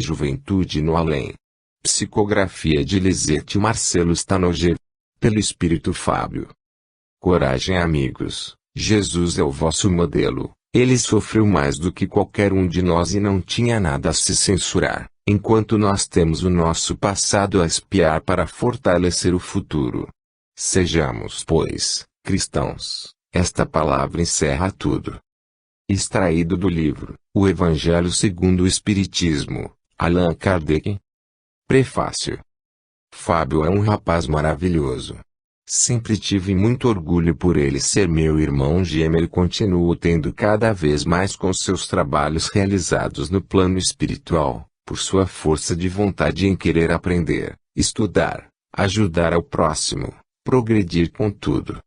Juventude no Além. Psicografia de Lisete Marcelo Stanojev. Pelo Espírito Fábio. Coragem, amigos. Jesus é o vosso modelo. Ele sofreu mais do que qualquer um de nós e não tinha nada a se censurar, enquanto nós temos o nosso passado a espiar para fortalecer o futuro. Sejamos, pois, cristãos. Esta palavra encerra tudo. Extraído do livro O Evangelho segundo o Espiritismo, Allan Kardec. Prefácio. Fábio é um rapaz maravilhoso. Sempre tive muito orgulho por ele ser meu irmão gêmeo e continuo tendo cada vez mais com seus trabalhos realizados no plano espiritual, por sua força de vontade em querer aprender, estudar, ajudar ao próximo, progredir com tudo.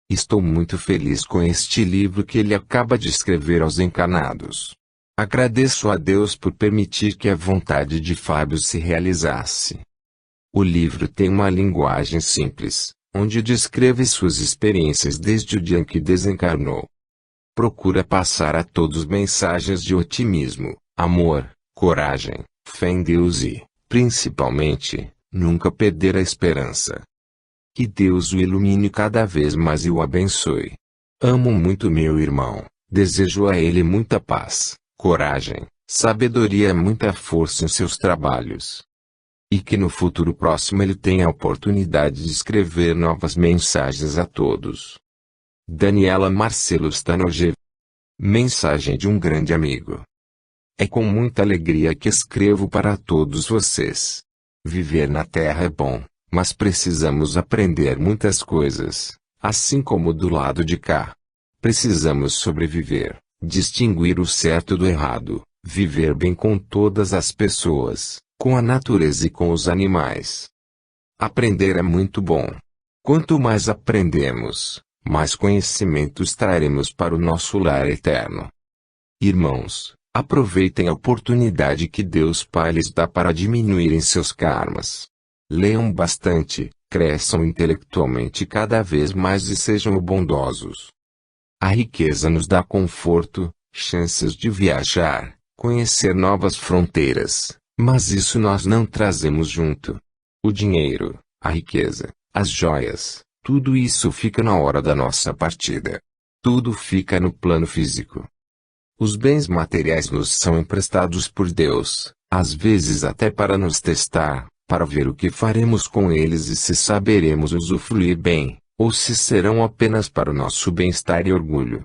Estou muito feliz com este livro que ele acaba de escrever aos encarnados. Agradeço a Deus por permitir que a vontade de Fábio se realizasse. O livro tem uma linguagem simples, onde descreve suas experiências desde o dia em que desencarnou. Procura passar a todos mensagens de otimismo, amor, coragem, fé em Deus e, principalmente, nunca perder a esperança. Que Deus o ilumine cada vez mais e o abençoe. Amo muito meu irmão, desejo a ele muita paz, coragem, sabedoria e muita força em seus trabalhos. E que no futuro próximo ele tenha a oportunidade de escrever novas mensagens a todos. Daniela Marcelo Stanojev. Mensagem de um grande amigo. É com muita alegria que escrevo para todos vocês. Viver na Terra é bom, mas precisamos aprender muitas coisas, assim como do lado de cá. Precisamos sobreviver, distinguir o certo do errado, viver bem com todas as pessoas, com a natureza e com os animais. Aprender é muito bom. Quanto mais aprendemos, mais conhecimentos traremos para o nosso lar eterno. Irmãos, aproveitem a oportunidade que Deus Pai lhes dá para diminuírem seus karmas. Leiam bastante, cresçam intelectualmente cada vez mais e sejam bondosos. A riqueza nos dá conforto, chances de viajar, conhecer novas fronteiras, mas isso nós não trazemos junto. O dinheiro, a riqueza, as joias, tudo isso fica na hora da nossa partida. Tudo fica no plano físico. Os bens materiais nos são emprestados por Deus, às vezes até para nos testar, para ver o que faremos com eles e se saberemos usufruir bem, ou se serão apenas para o nosso bem-estar e orgulho.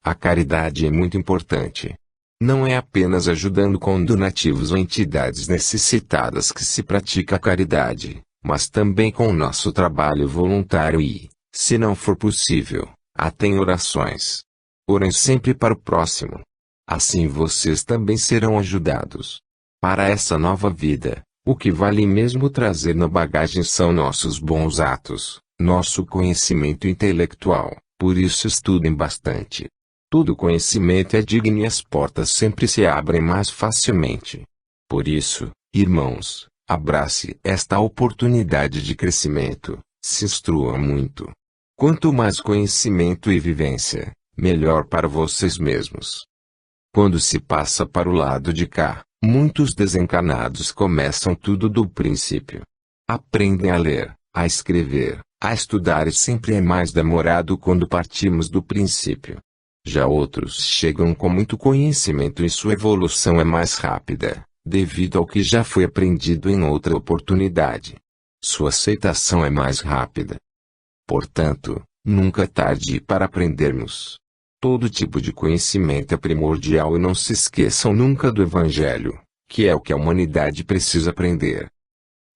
A caridade é muito importante. Não é apenas ajudando com donativos ou entidades necessitadas que se pratica a caridade, mas também com o nosso trabalho voluntário e, se não for possível, até em orações. Orem sempre para o próximo. Assim vocês também serão ajudados. Para essa nova vida, o que vale mesmo trazer na bagagem são nossos bons atos, nosso conhecimento intelectual, por isso estudem bastante. Todo conhecimento é digno e as portas sempre se abrem mais facilmente. Por isso, irmãos, abrace esta oportunidade de crescimento, se instrua muito. Quanto mais conhecimento e vivência, melhor para vocês mesmos. Quando se passa para o lado de cá, muitos desencarnados começam tudo do princípio. Aprendem a ler, a escrever, a estudar e sempre é mais demorado quando partimos do princípio. Já outros chegam com muito conhecimento e sua evolução é mais rápida, devido ao que já foi aprendido em outra oportunidade. Sua aceitação é mais rápida. Portanto, nunca é tarde para aprendermos. Todo tipo de conhecimento é primordial e não se esqueçam nunca do Evangelho, que é o que a humanidade precisa aprender.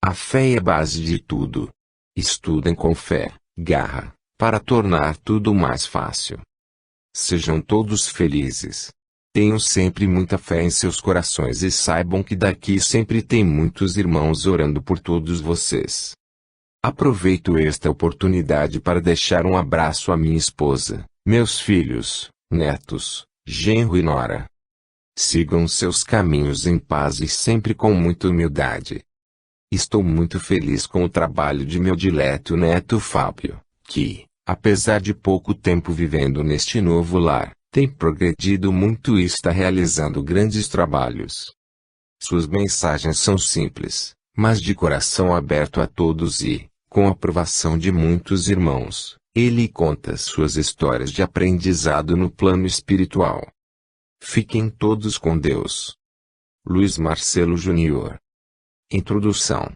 A fé é a base de tudo. Estudem com fé, garra, para tornar tudo mais fácil. Sejam todos felizes. Tenham sempre muita fé em seus corações e saibam que daqui sempre tem muitos irmãos orando por todos vocês. Aproveito esta oportunidade para deixar um abraço à minha esposa, meus filhos, netos, genro e nora. Sigam seus caminhos em paz e sempre com muita humildade. Estou muito feliz com o trabalho de meu dileto neto Fábio, que, apesar de pouco tempo vivendo neste novo lar, tem progredido muito e está realizando grandes trabalhos. Suas mensagens são simples, mas de coração aberto a todos e, com a aprovação de muitos irmãos, ele conta suas histórias de aprendizado no plano espiritual. Fiquem todos com Deus. Luiz Marcelo Júnior. Introdução.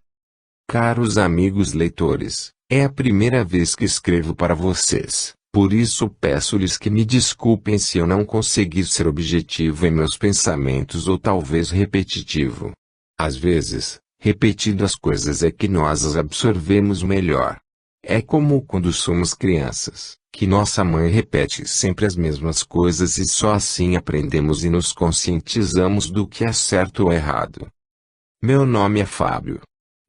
Caros amigos leitores, é a primeira vez que escrevo para vocês, por isso peço-lhes que me desculpem se eu não conseguir ser objetivo em meus pensamentos ou talvez repetitivo. Às vezes, repetindo as coisas é que nós as absorvemos melhor. É como quando somos crianças, que nossa mãe repete sempre as mesmas coisas e só assim aprendemos e nos conscientizamos do que é certo ou errado. Meu nome é Fábio.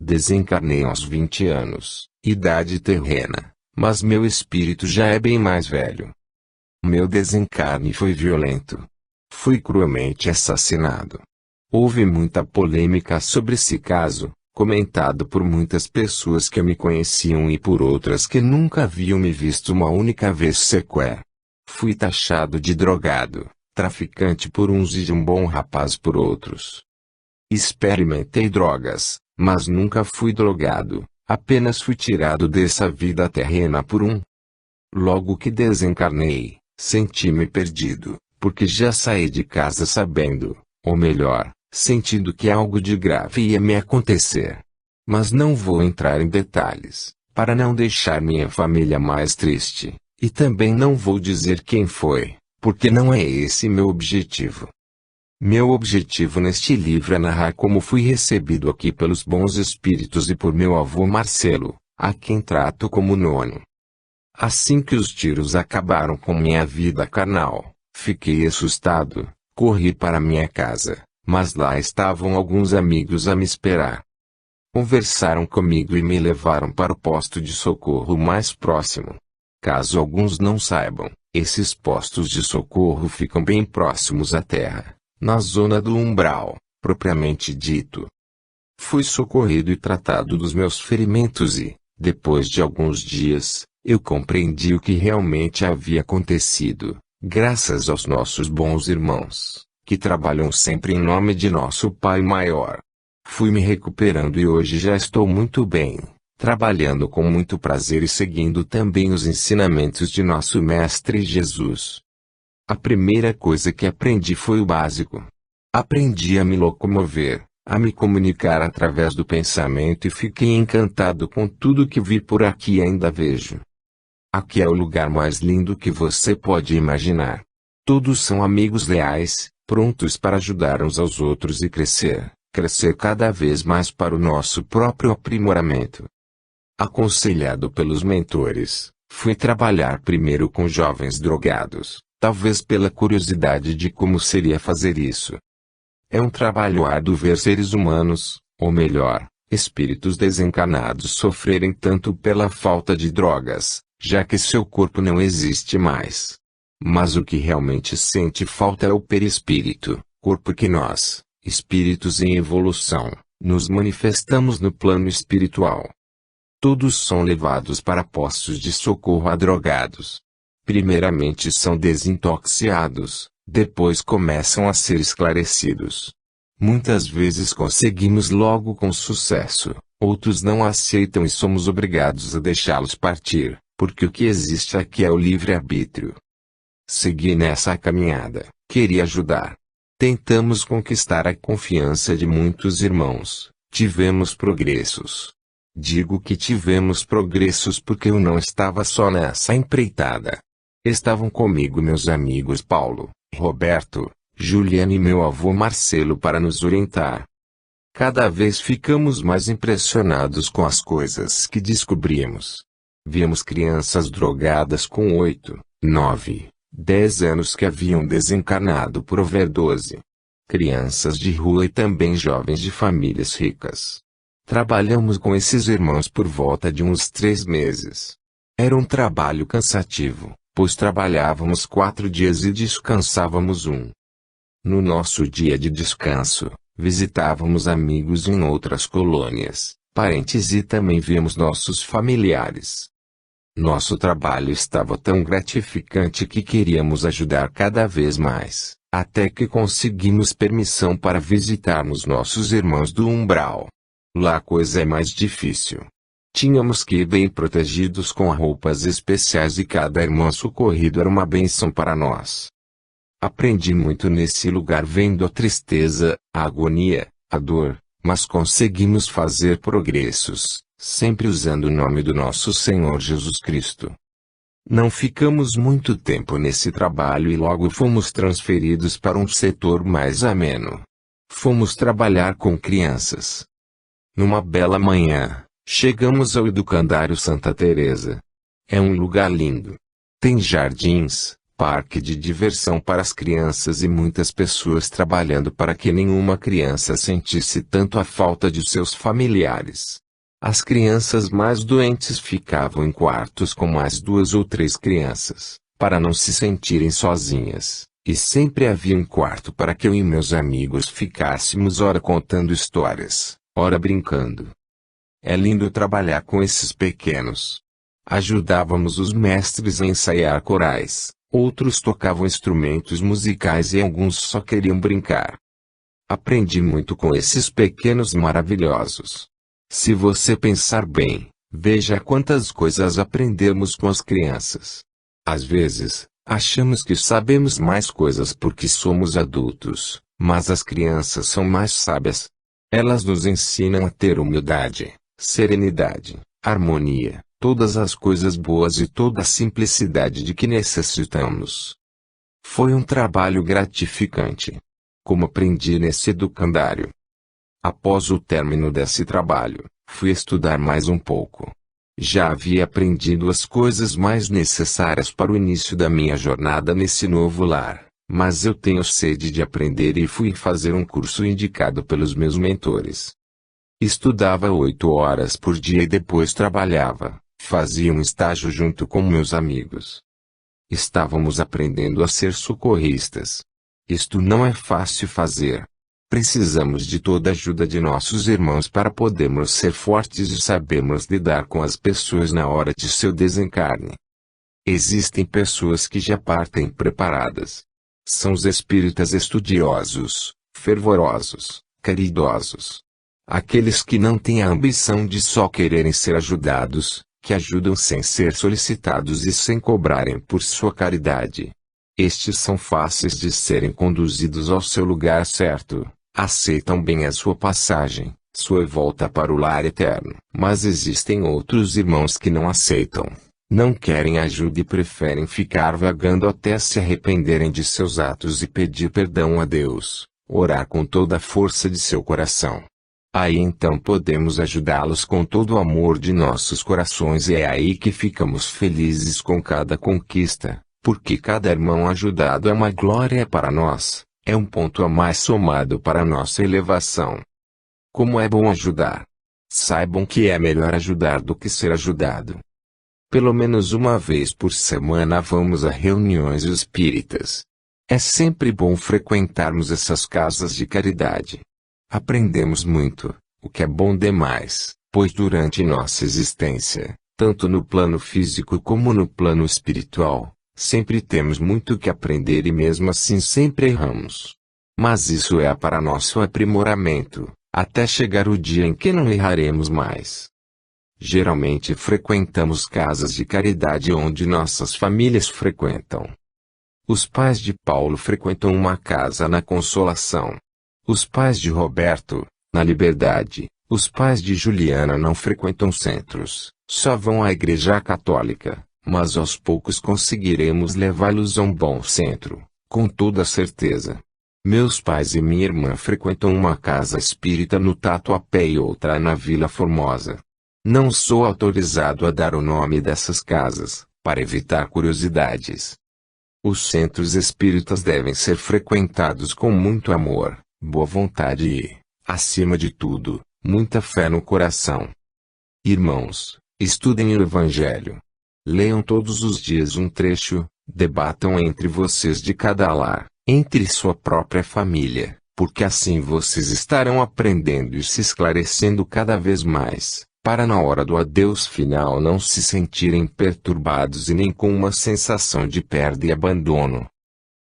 Desencarnei aos 20 anos, idade terrena, mas meu espírito já é bem mais velho. Meu desencarne foi violento. Fui cruelmente assassinado. Houve muita polêmica sobre esse caso, comentado por muitas pessoas que me conheciam e por outras que nunca haviam me visto uma única vez sequer. Fui taxado de drogado, traficante por uns e de um bom rapaz por outros. Experimentei drogas, mas nunca fui drogado, apenas fui tirado dessa vida terrena por um. Logo que desencarnei, senti-me perdido, porque já saí de casa sabendo, ou melhor, sentindo que algo de grave ia me acontecer. Mas não vou entrar em detalhes, para não deixar minha família mais triste, e também não vou dizer quem foi, porque não é esse meu objetivo. Meu objetivo neste livro é narrar como fui recebido aqui pelos bons espíritos e por meu avô Marcelo, a quem trato como nono. Assim que os tiros acabaram com minha vida carnal, fiquei assustado, corri para minha casa. Mas lá estavam alguns amigos a me esperar. Conversaram comigo e me levaram para o posto de socorro mais próximo. Caso alguns não saibam, esses postos de socorro ficam bem próximos à terra, na zona do umbral, propriamente dito. Fui socorrido e tratado dos meus ferimentos e, depois de alguns dias, eu compreendi o que realmente havia acontecido, graças aos nossos bons irmãos, que trabalham sempre em nome de nosso Pai Maior. Fui me recuperando e hoje já estou muito bem, trabalhando com muito prazer e seguindo também os ensinamentos de nosso Mestre Jesus. A primeira coisa que aprendi foi o básico. Aprendi a me locomover, a me comunicar através do pensamento e fiquei encantado com tudo que vi por aqui e ainda vejo. Aqui é o lugar mais lindo que você pode imaginar. Todos são amigos leais, prontos para ajudar uns aos outros e crescer cada vez mais para o nosso próprio aprimoramento. Aconselhado pelos mentores, fui trabalhar primeiro com jovens drogados, talvez pela curiosidade de como seria fazer isso. É um trabalho árduo ver seres humanos, ou melhor, espíritos desencarnados sofrerem tanto pela falta de drogas, já que seu corpo não existe mais. Mas o que realmente sente falta é o perispírito, corpo que nós, espíritos em evolução, nos manifestamos no plano espiritual. Todos são levados para postos de socorro a drogados. Primeiramente são desintoxicados, depois começam a ser esclarecidos. Muitas vezes conseguimos logo com sucesso, outros não aceitam e somos obrigados a deixá-los partir, porque o que existe aqui é o livre-arbítrio. Segui nessa caminhada, queria ajudar. Tentamos conquistar a confiança de muitos irmãos, tivemos progressos. Digo que tivemos progressos porque eu não estava só nessa empreitada. Estavam comigo meus amigos Paulo, Roberto, Juliano e meu avô Marcelo para nos orientar. Cada vez ficamos mais impressionados com as coisas que descobrimos. Víamos crianças drogadas com 8, 9, 10 anos que haviam desencarnado por overdose. Crianças de rua e também jovens de famílias ricas. Trabalhamos com esses irmãos por volta de uns 3 meses. Era um trabalho cansativo, pois trabalhávamos 4 dias e descansávamos um. No nosso dia de descanso, visitávamos amigos em outras colônias, parentes e também víamos nossos familiares. Nosso trabalho estava tão gratificante que queríamos ajudar cada vez mais, até que conseguimos permissão para visitarmos nossos irmãos do umbral. Lá a coisa é mais difícil. Tínhamos que ir bem protegidos com roupas especiais e cada irmão socorrido era uma bênção para nós. Aprendi muito nesse lugar vendo a tristeza, a agonia, a dor, mas conseguimos fazer progressos, sempre usando o nome do nosso Senhor Jesus Cristo. Não ficamos muito tempo nesse trabalho e logo fomos transferidos para um setor mais ameno. Fomos trabalhar com crianças. Numa bela manhã, chegamos ao Educandário Santa Teresa. É um lugar lindo. Tem jardins, parque de diversão para as crianças e muitas pessoas trabalhando para que nenhuma criança sentisse tanto a falta de seus familiares. As crianças mais doentes ficavam em quartos com mais 2 ou 3 crianças, para não se sentirem sozinhas, e sempre havia um quarto para que eu e meus amigos ficássemos ora contando histórias, ora brincando. É lindo trabalhar com esses pequenos. Ajudávamos os mestres a ensaiar corais, outros tocavam instrumentos musicais e alguns só queriam brincar. Aprendi muito com esses pequenos maravilhosos. Se você pensar bem, veja quantas coisas aprendemos com as crianças. Às vezes, achamos que sabemos mais coisas porque somos adultos, mas as crianças são mais sábias. Elas nos ensinam a ter humildade, serenidade, harmonia, todas as coisas boas e toda a simplicidade de que necessitamos. Foi um trabalho gratificante. Como aprendi nesse educandário. Após o término desse trabalho, fui estudar mais um pouco. Já havia aprendido as coisas mais necessárias para o início da minha jornada nesse novo lar, mas eu tenho sede de aprender e fui fazer um curso indicado pelos meus mentores. Estudava 8 horas por dia e depois trabalhava, fazia um estágio junto com meus amigos. Estávamos aprendendo a ser socorristas. Isto não é fácil fazer. Precisamos de toda a ajuda de nossos irmãos para podermos ser fortes e sabermos lidar com as pessoas na hora de seu desencarne. Existem pessoas que já partem preparadas. São os espíritas estudiosos, fervorosos, caridosos. Aqueles que não têm a ambição de só quererem ser ajudados, que ajudam sem ser solicitados e sem cobrarem por sua caridade. Estes são fáceis de serem conduzidos ao seu lugar certo. Aceitam bem a sua passagem, sua volta para o lar eterno. Mas existem outros irmãos que não aceitam, não querem ajuda e preferem ficar vagando até se arrependerem de seus atos e pedir perdão a Deus, orar com toda a força de seu coração. Aí então podemos ajudá-los com todo o amor de nossos corações e é aí que ficamos felizes com cada conquista, porque cada irmão ajudado é uma glória para nós. É um ponto a mais somado para a nossa elevação. Como é bom ajudar. Saibam que é melhor ajudar do que ser ajudado. Pelo menos uma vez por semana vamos a reuniões espíritas. É sempre bom frequentarmos essas casas de caridade. Aprendemos muito, o que é bom demais, pois durante nossa existência, tanto no plano físico como no plano espiritual, sempre temos muito que aprender e mesmo assim sempre erramos. Mas isso é para nosso aprimoramento, até chegar o dia em que não erraremos mais. Geralmente frequentamos casas de caridade onde nossas famílias frequentam. Os pais de Paulo frequentam uma casa na Consolação. Os pais de Roberto, na Liberdade. Os pais de Juliana não frequentam centros, só vão à igreja católica. Mas aos poucos conseguiremos levá-los a um bom centro, com toda certeza. Meus pais e minha irmã frequentam uma casa espírita no Tatuapé e outra na Vila Formosa. Não sou autorizado a dar o nome dessas casas, para evitar curiosidades. Os centros espíritas devem ser frequentados com muito amor, boa vontade e, acima de tudo, muita fé no coração. Irmãos, estudem o Evangelho. Leiam todos os dias um trecho, debatam entre vocês de cada lar, entre sua própria família, porque assim vocês estarão aprendendo e se esclarecendo cada vez mais, para na hora do adeus final não se sentirem perturbados e nem com uma sensação de perda e abandono.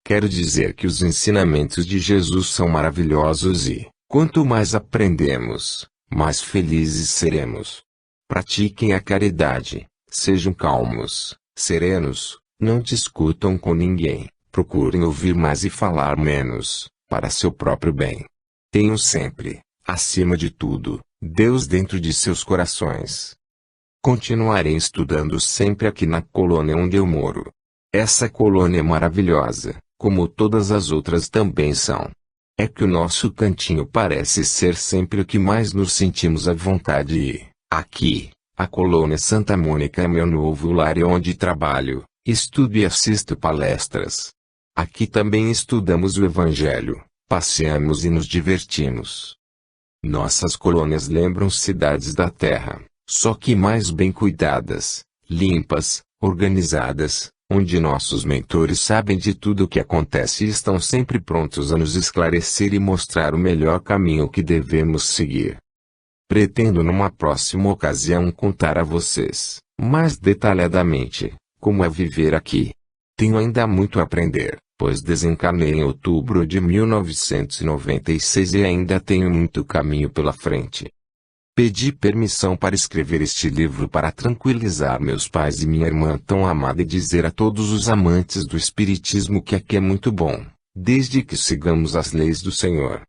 Quero dizer que os ensinamentos de Jesus são maravilhosos e, quanto mais aprendemos, mais felizes seremos. Pratiquem a caridade, sejam calmos, serenos, não discutam com ninguém, procurem ouvir mais e falar menos, para seu próprio bem. Tenham sempre, acima de tudo, Deus dentro de seus corações. Continuarei estudando sempre aqui na colônia onde eu moro. Essa colônia é maravilhosa, como todas as outras também são. É que o nosso cantinho parece ser sempre o que mais nos sentimos à vontade e, aqui, a colônia Santa Mônica é meu novo lar e onde trabalho, estudo e assisto palestras. Aqui também estudamos o Evangelho, passeamos e nos divertimos. Nossas colônias lembram cidades da terra, só que mais bem cuidadas, limpas, organizadas, onde nossos mentores sabem de tudo o que acontece e estão sempre prontos a nos esclarecer e mostrar o melhor caminho que devemos seguir. Pretendo numa próxima ocasião contar a vocês, mais detalhadamente, como é viver aqui. Tenho ainda muito a aprender, pois desencarnei em outubro de 1996 e ainda tenho muito caminho pela frente. Pedi permissão para escrever este livro para tranquilizar meus pais e minha irmã tão amada e dizer a todos os amantes do Espiritismo que aqui é muito bom, desde que sigamos as leis do Senhor.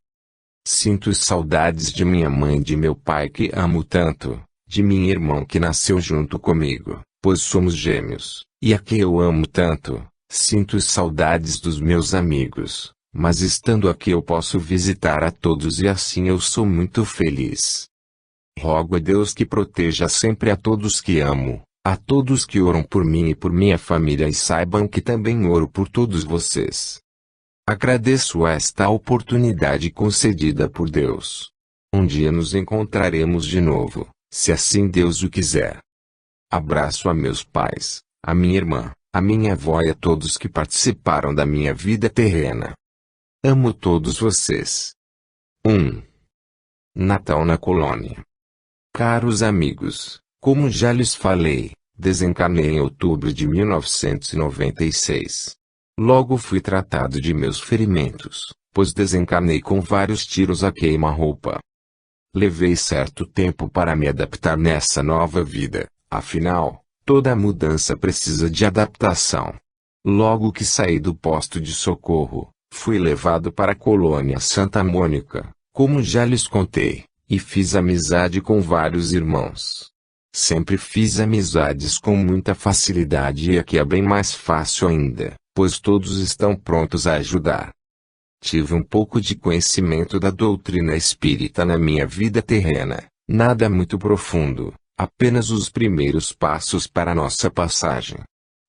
Sinto saudades de minha mãe e de meu pai que amo tanto, de minha irmã que nasceu junto comigo, pois somos gêmeos, e a que eu amo tanto. Sinto saudades dos meus amigos, mas estando aqui eu posso visitar a todos e assim eu sou muito feliz. Rogo a Deus que proteja sempre a todos que amo, a todos que oram por mim e por minha família e saibam que também oro por todos vocês. Agradeço esta oportunidade concedida por Deus. Um dia nos encontraremos de novo, se assim Deus o quiser. Abraço a meus pais, a minha irmã, a minha avó e a todos que participaram da minha vida terrena. Amo todos vocês. 1. Natal na colônia. Caros amigos, como já lhes falei, desencarnei em outubro de 1996. Logo fui tratado de meus ferimentos, pois desencarnei com vários tiros a queima-roupa. Levei certo tempo para me adaptar nessa nova vida, afinal, toda mudança precisa de adaptação. Logo que saí do posto de socorro, fui levado para a colônia Santa Mônica, como já lhes contei. E fiz amizade com vários irmãos. Sempre fiz amizades com muita facilidade e aqui é bem mais fácil ainda, pois todos estão prontos a ajudar. Tive um pouco de conhecimento da doutrina espírita na minha vida terrena, nada muito profundo, apenas os primeiros passos para nossa passagem.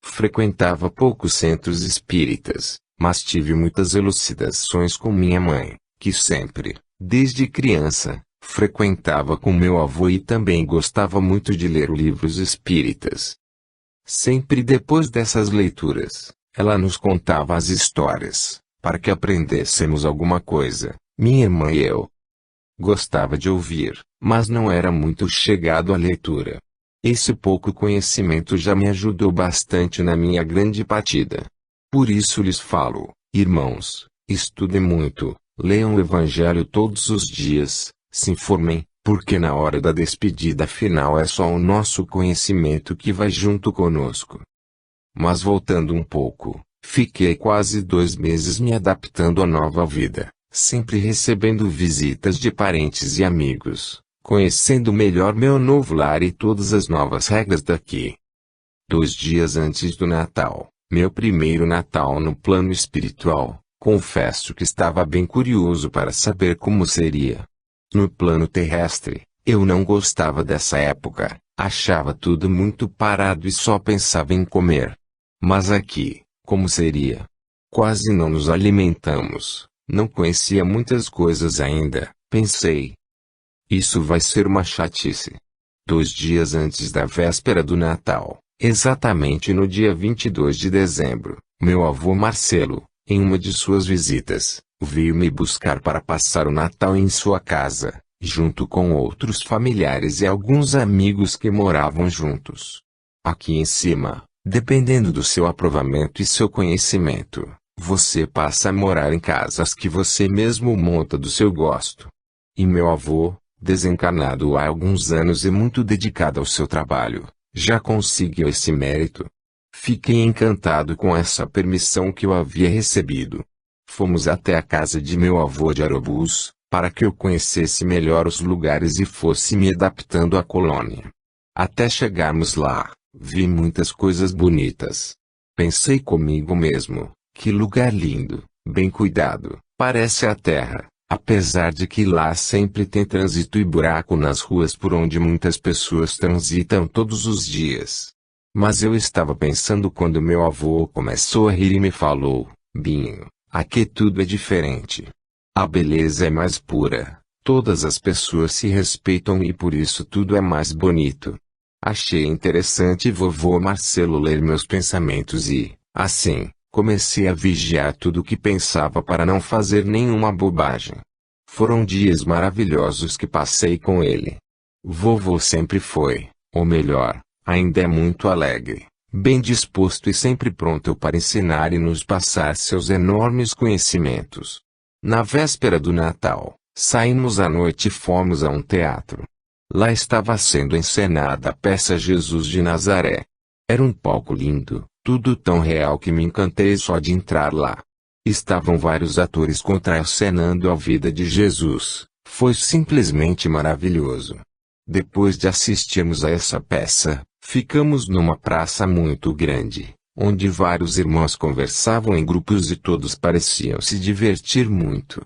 Frequentava poucos centros espíritas, mas tive muitas elucidações com minha mãe, que sempre, desde criança, frequentava com meu avô e também gostava muito de ler livros espíritas. Sempre depois dessas leituras, ela nos contava as histórias, para que aprendêssemos alguma coisa, minha irmã e eu. Gostava de ouvir, mas não era muito chegado à leitura. Esse pouco conhecimento já me ajudou bastante na minha grande partida. Por isso lhes falo, irmãos, estudem muito, leiam o Evangelho todos os dias, se informem, porque na hora da despedida final é só o nosso conhecimento que vai junto conosco. Mas voltando um pouco, fiquei quase 2 meses me adaptando à nova vida, sempre recebendo visitas de parentes e amigos, conhecendo melhor meu novo lar e todas as novas regras daqui. 2 dias antes do Natal, meu primeiro Natal no plano espiritual, confesso que estava bem curioso para saber como seria. No plano terrestre, eu não gostava dessa época, achava tudo muito parado e só pensava em comer. Mas aqui, como seria? Quase não nos alimentamos, não conhecia muitas coisas ainda, pensei. Isso vai ser uma chatice. 2 dias antes da véspera do Natal, exatamente no dia 22 de dezembro, meu avô Marcelo, em uma de suas visitas, veio me buscar para passar o Natal em sua casa, junto com outros familiares e alguns amigos que moravam juntos. Aqui em cima, dependendo do seu aprovamento e seu conhecimento, Você passa a morar em casas que você mesmo monta do seu gosto. E meu avô, desencarnado há alguns anos e muito dedicado ao seu trabalho, já conseguiu esse mérito. Fiquei encantado com essa permissão que eu havia recebido. Fomos até a casa de meu avô de Aerobus, para que eu conhecesse melhor os lugares e fosse me adaptando à colônia. Até chegarmos lá, vi muitas coisas bonitas. Pensei comigo mesmo, que lugar lindo, bem cuidado, parece a terra, apesar de que lá sempre tem trânsito e buraco nas ruas por onde muitas pessoas transitam todos os dias. Mas eu estava pensando quando meu avô começou a rir e me falou: Binho, aqui tudo é diferente. A beleza é mais pura, todas as pessoas se respeitam e por isso tudo é mais bonito. Achei interessante vovô Marcelo ler meus pensamentos e, assim, comecei a vigiar tudo o que pensava para não fazer nenhuma bobagem. Foram dias maravilhosos que passei com ele. Vovô sempre foi, ou melhor, ainda é muito alegre, bem disposto e sempre pronto para ensinar e nos passar seus enormes conhecimentos. Na véspera do Natal, saímos à noite e fomos a um teatro. Lá estava sendo encenada a peça Jesus de Nazaré. Era um palco lindo, tudo tão real que me encantei só de entrar lá. Estavam vários atores contracenando a vida de Jesus. Foi simplesmente maravilhoso. Depois de assistirmos a essa peça, ficamos numa praça muito grande, onde vários irmãos conversavam em grupos e todos pareciam se divertir muito.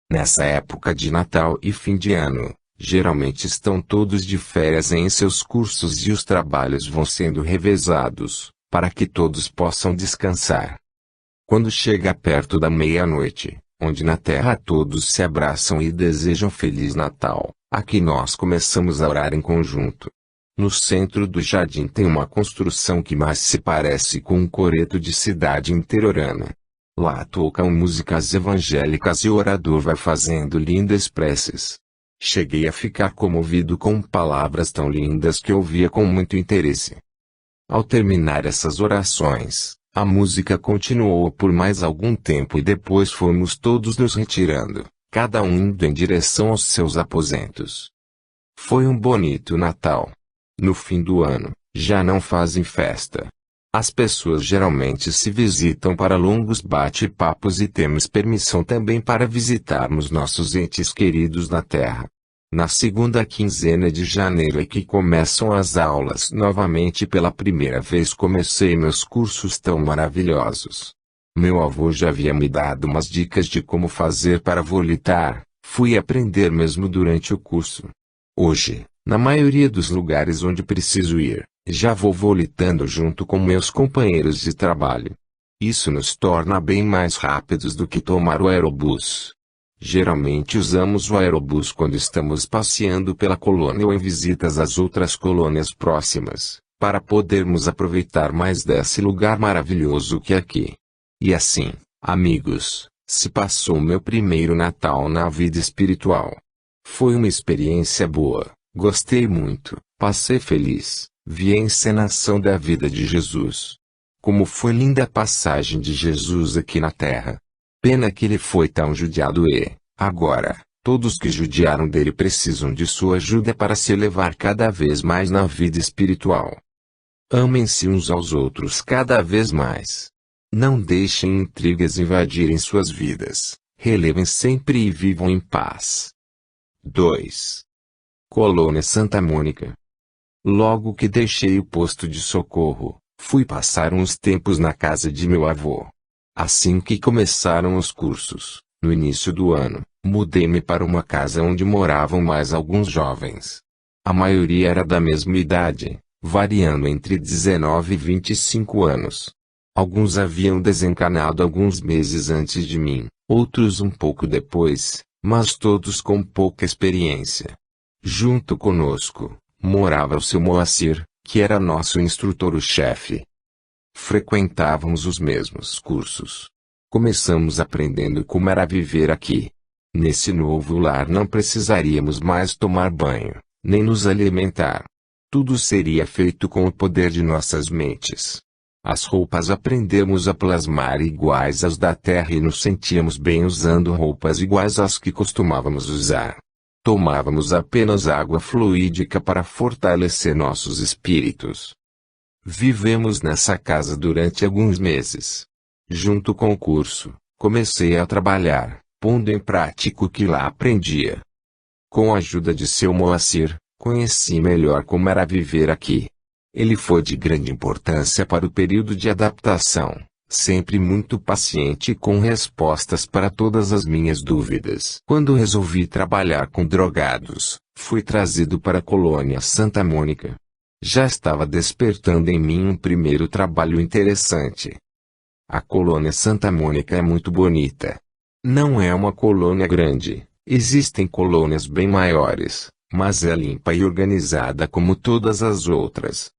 Nessa época de Natal e fim de ano, geralmente estão todos de férias em seus cursos e os trabalhos vão sendo revezados, para que todos possam descansar. Quando chega perto da meia-noite, onde na terra todos se abraçam e desejam Feliz Natal, aqui nós começamos a orar em conjunto. No centro do jardim tem uma construção que mais se parece com um coreto de cidade interiorana. Lá tocam músicas evangélicas e o orador vai fazendo lindas preces. Cheguei a ficar comovido com palavras tão lindas que ouvia com muito interesse. Ao terminar essas orações, a música continuou por mais algum tempo e depois fomos todos nos retirando, cada um indo em direção aos seus aposentos. Foi um bonito Natal. No fim do ano, já não fazem festa. As pessoas geralmente se visitam para longos bate-papos e temos permissão também para visitarmos nossos entes queridos na Terra. Na segunda quinzena de janeiro é que começam as aulas novamente. Pela primeira vez comecei meus cursos tão maravilhosos. Meu avô já havia me dado umas dicas de como fazer para volitar, fui aprender mesmo durante o curso. Hoje, na maioria dos lugares onde preciso ir, já vou volitando junto com meus companheiros de trabalho. Isso nos torna bem mais rápidos do que tomar o aerobus. Geralmente usamos o aerobus quando estamos passeando pela colônia ou em visitas às outras colônias próximas, para podermos aproveitar mais desse lugar maravilhoso que é aqui. E assim, amigos, se passou o meu primeiro Natal na vida espiritual. Foi uma experiência boa, gostei muito, passei feliz, vi a encenação da vida de Jesus. Como foi linda a passagem de Jesus aqui na Terra. Pena que ele foi tão judiado e, agora, todos que judiaram dele precisam de sua ajuda para se elevar cada vez mais na vida espiritual. Amem-se uns aos outros cada vez mais. Não deixem intrigas invadirem suas vidas. Relevem sempre e vivam em paz. 2. Colônia Santa Mônica. Logo que deixei o posto de socorro, fui passar uns tempos na casa de meu avô. Assim que começaram os cursos, no início do ano, mudei-me para uma casa onde moravam mais alguns jovens. A maioria era da mesma idade, variando entre 19 e 25 anos. Alguns haviam desencarnado alguns meses antes de mim, outros um pouco depois, mas todos com pouca experiência. Junto conosco, morava o seu Moacir, que era nosso instrutor-chefe. Frequentávamos os mesmos cursos. Começamos aprendendo como era viver aqui. Nesse novo lar não precisaríamos mais tomar banho, nem nos alimentar. Tudo seria feito com o poder de nossas mentes. As roupas aprendemos a plasmar iguais às da terra e nos sentíamos bem usando roupas iguais às que costumávamos usar. Tomávamos apenas água fluídica para fortalecer nossos espíritos. Vivemos nessa casa durante alguns meses. Junto com o curso, comecei a trabalhar, pondo em prática o que lá aprendia. Com a ajuda de seu Moacir, conheci melhor como era viver aqui. Ele foi de grande importância para o período de adaptação, sempre muito paciente e com respostas para todas as minhas dúvidas. Quando resolvi trabalhar com drogados, fui trazido para a colônia Santa Mônica. Já estava despertando em mim um primeiro trabalho interessante. A colônia Santa Mônica é muito bonita. Não é uma colônia grande, existem colônias bem maiores, mas é limpa e organizada como todas as outras.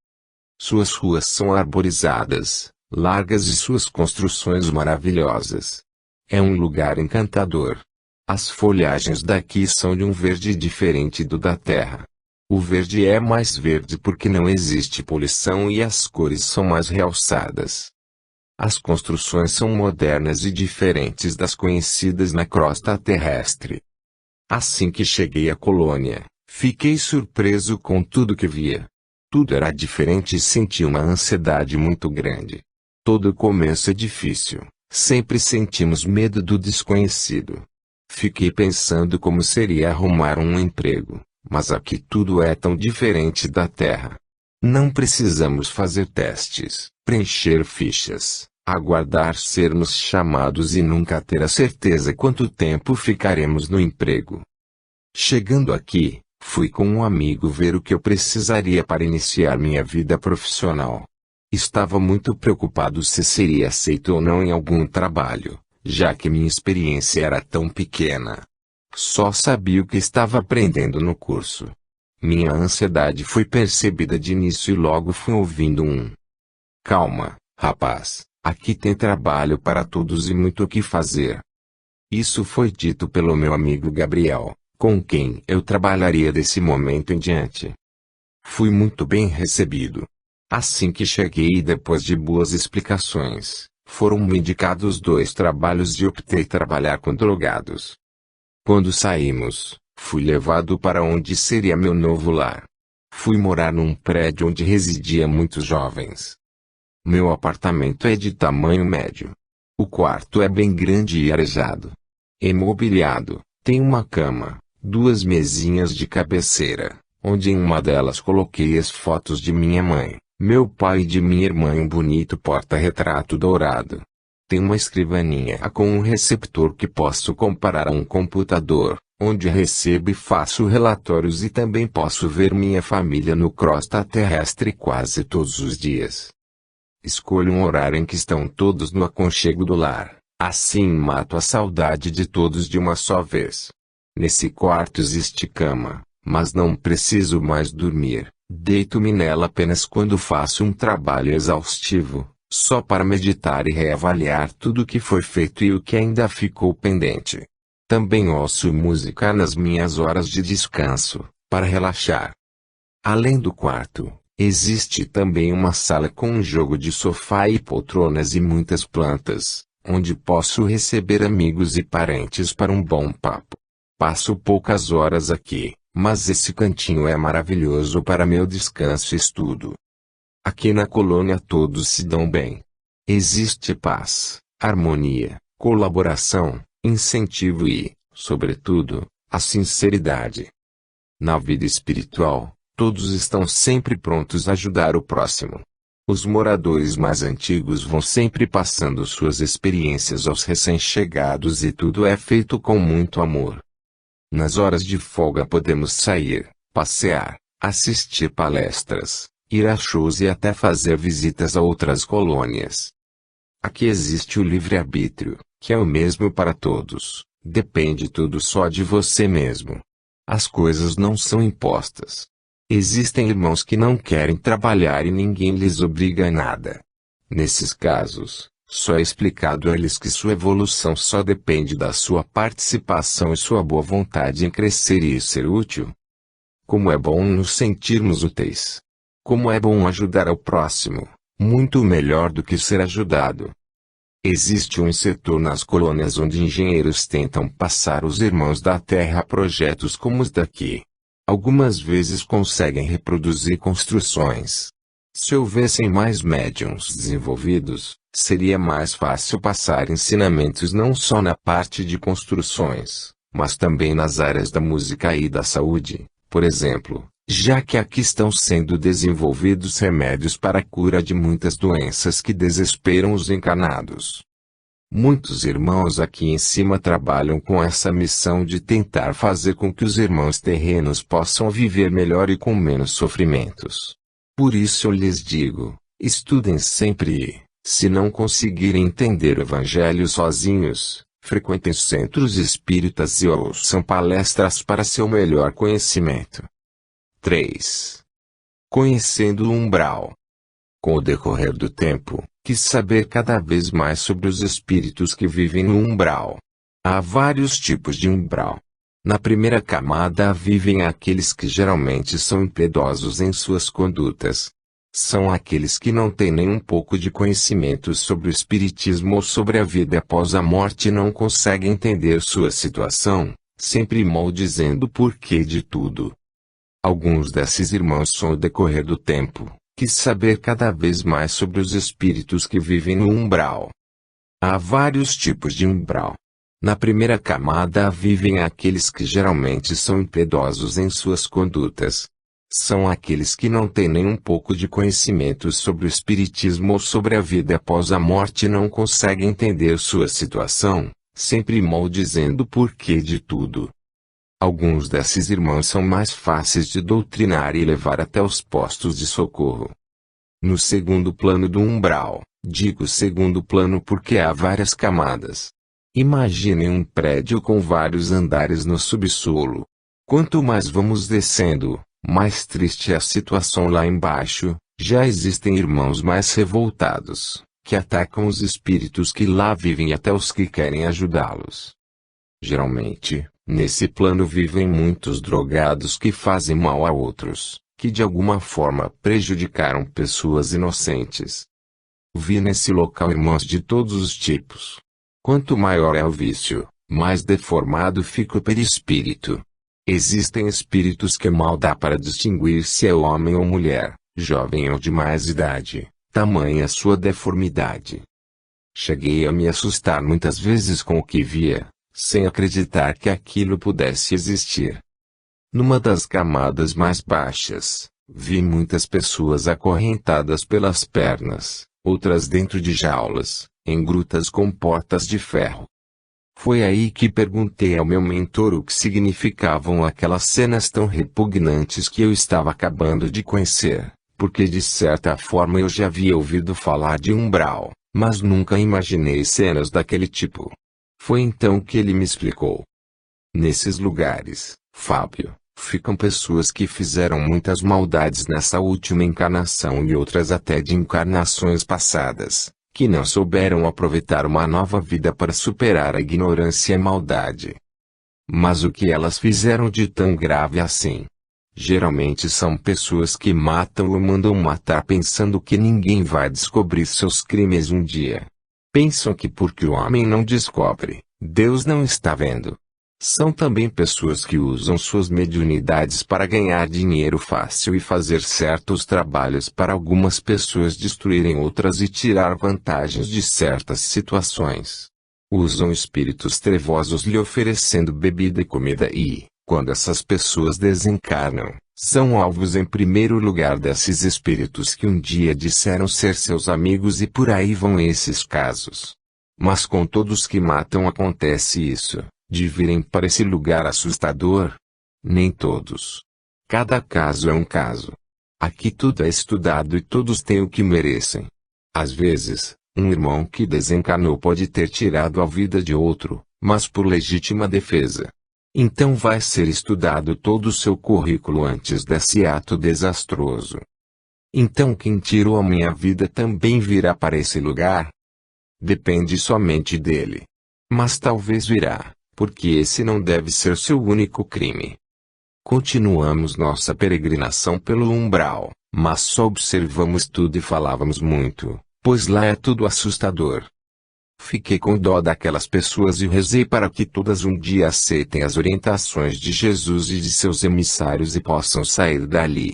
Suas ruas são arborizadas, largas e suas construções maravilhosas. É um lugar encantador. As folhagens daqui são de um verde diferente do da terra. O verde é mais verde porque não existe poluição e as cores são mais realçadas. As construções são modernas e diferentes das conhecidas na crosta terrestre. Assim que cheguei à colônia, fiquei surpreso com tudo que via. Tudo era diferente e senti uma ansiedade muito grande. Todo começo é difícil, sempre sentimos medo do desconhecido. Fiquei pensando como seria arrumar um emprego, mas aqui tudo é tão diferente da terra. Não precisamos fazer testes, preencher fichas, aguardar sermos chamados e nunca ter a certeza quanto tempo ficaremos no emprego. Chegando aqui, fui com um amigo ver o que eu precisaria para iniciar minha vida profissional. Estava muito preocupado se seria aceito ou não em algum trabalho, já que minha experiência era tão pequena. Só sabia o que estava aprendendo no curso. Minha ansiedade foi percebida de início e logo fui ouvindo um: "Calma, rapaz, aqui tem trabalho para todos e muito o que fazer." Isso foi dito pelo meu amigo Gabriel, com quem eu trabalharia desse momento em diante. Fui muito bem recebido. Assim que cheguei e depois de boas explicações, foram-me indicados 2 trabalhos e optei trabalhar com drogados. Quando saímos, fui levado para onde seria meu novo lar. Fui morar num prédio onde residia muitos jovens. Meu apartamento é de tamanho médio. O quarto é bem grande e arejado. Imobiliado, tem uma cama, 2 mesinhas de cabeceira, onde em uma delas coloquei as fotos de minha mãe, meu pai e de minha irmã e um bonito porta-retrato dourado. Tem uma escrivaninha com um receptor que posso comparar a um computador, onde recebo e faço relatórios e também posso ver minha família no crosta terrestre quase todos os dias. Escolho um horário em que estão todos no aconchego do lar, assim mato a saudade de todos de uma só vez. Nesse quarto existe cama, mas não preciso mais dormir, deito-me nela apenas quando faço um trabalho exaustivo, só para meditar e reavaliar tudo o que foi feito e o que ainda ficou pendente. Também ouço música nas minhas horas de descanso, para relaxar. Além do quarto, existe também uma sala com um jogo de sofá e poltronas e muitas plantas, onde posso receber amigos e parentes para um bom papo. Passo poucas horas aqui, mas esse cantinho é maravilhoso para meu descanso e estudo. Aqui na colônia todos se dão bem. Existe paz, harmonia, colaboração, incentivo e, sobretudo, a sinceridade. Na vida espiritual, todos estão sempre prontos a ajudar o próximo. Os moradores mais antigos vão sempre passando suas experiências aos recém-chegados e tudo é feito com muito amor. Nas horas de folga podemos sair, passear, assistir palestras, ir a shows e até fazer visitas a outras colônias. Aqui existe o livre-arbítrio, que é o mesmo para todos, depende tudo só de você mesmo. As coisas não são impostas. Existem irmãos que não querem trabalhar e ninguém lhes obriga a nada. Nesses casos, só é explicado a eles que sua evolução só depende da sua participação e sua boa vontade em crescer e ser útil. Como é bom nos sentirmos úteis. Como é bom ajudar ao próximo, muito melhor do que ser ajudado. Existe um setor nas colônias onde engenheiros tentam passar os irmãos da Terra a projetos como os daqui. Algumas vezes conseguem reproduzir construções. Se houvessem mais médiums desenvolvidos, seria mais fácil passar ensinamentos não só na parte de construções, mas também nas áreas da música e da saúde, por exemplo, já que aqui estão sendo desenvolvidos remédios para a cura de muitas doenças que desesperam os encarnados. Muitos irmãos aqui em cima trabalham com essa missão de tentar fazer com que os irmãos terrenos possam viver melhor e com menos sofrimentos. Por isso eu lhes digo, estudem sempre e, se não conseguirem entender o Evangelho sozinhos, frequentem centros espíritas e ouçam palestras para seu melhor conhecimento. 3. Conhecendo o umbral. Com o decorrer do tempo, quis saber cada vez mais sobre os espíritos que vivem no umbral. Há vários tipos de umbral. Na primeira camada vivem aqueles que geralmente são impiedosos em suas condutas. São aqueles que não têm nem um pouco de conhecimento sobre o espiritismo ou sobre a vida após a morte e não conseguem entender sua situação, sempre maldizendo o porquê de tudo. Alguns desses irmãos com o decorrer do tempo, quis saber cada vez mais sobre os espíritos que vivem no umbral. Há vários tipos de umbral. Na primeira camada vivem aqueles que geralmente são impiedosos em suas condutas. São aqueles que não têm nem um pouco de conhecimento sobre o espiritismo ou sobre a vida após a morte e não conseguem entender sua situação, sempre maldizendo o porquê de tudo. Alguns desses irmãos são mais fáceis de doutrinar e levar até os postos de socorro. No segundo plano do umbral, digo segundo plano porque há várias camadas. Imaginem um prédio com vários andares no subsolo. Quanto mais vamos descendo, mais triste é a situação lá embaixo. Já existem irmãos mais revoltados, que atacam os espíritos que lá vivem e até os que querem ajudá-los. Geralmente, nesse plano vivem muitos drogados que fazem mal a outros, que de alguma forma prejudicaram pessoas inocentes. Vi nesse local irmãos de todos os tipos. Quanto maior é o vício, mais deformado fica o perispírito. Existem espíritos que mal dá para distinguir se é homem ou mulher, jovem ou de mais idade, tamanha sua deformidade. Cheguei a me assustar muitas vezes com o que via, sem acreditar que aquilo pudesse existir. Numa das camadas mais baixas, vi muitas pessoas acorrentadas pelas pernas, outras dentro de jaulas, em grutas com portas de ferro. Foi aí que perguntei ao meu mentor o que significavam aquelas cenas tão repugnantes que eu estava acabando de conhecer, porque de certa forma eu já havia ouvido falar de umbral, mas nunca imaginei cenas daquele tipo. Foi então que ele me explicou. Nesses lugares, Fábio, ficam pessoas que fizeram muitas maldades nessa última encarnação e outras até de encarnações passadas, que não souberam aproveitar uma nova vida para superar a ignorância e a maldade. Mas o que elas fizeram de tão grave assim? Geralmente são pessoas que matam ou mandam matar pensando que ninguém vai descobrir seus crimes um dia. Pensam que porque o homem não descobre, Deus não está vendo. São também pessoas que usam suas mediunidades para ganhar dinheiro fácil e fazer certos trabalhos para algumas pessoas destruírem outras e tirar vantagens de certas situações. Usam espíritos trevosos lhe oferecendo bebida e comida e, quando essas pessoas desencarnam, são alvos em primeiro lugar desses espíritos que um dia disseram ser seus amigos e por aí vão esses casos. Mas com todos que matam acontece isso. De virem para esse lugar assustador? Nem todos. Cada caso é um caso. Aqui tudo é estudado e todos têm o que merecem. Às vezes, um irmão que desencarnou pode ter tirado a vida de outro, mas por legítima defesa. Então vai ser estudado todo o seu currículo antes desse ato desastroso. Então quem tirou a minha vida também virá para esse lugar? Depende somente dele. Mas talvez virá. Porque esse não deve ser seu único crime. Continuamos nossa peregrinação pelo umbral, mas só observamos tudo e falávamos muito, pois lá é tudo assustador. Fiquei com dó daquelas pessoas e rezei para que todas um dia aceitem as orientações de Jesus e de seus emissários e possam sair dali.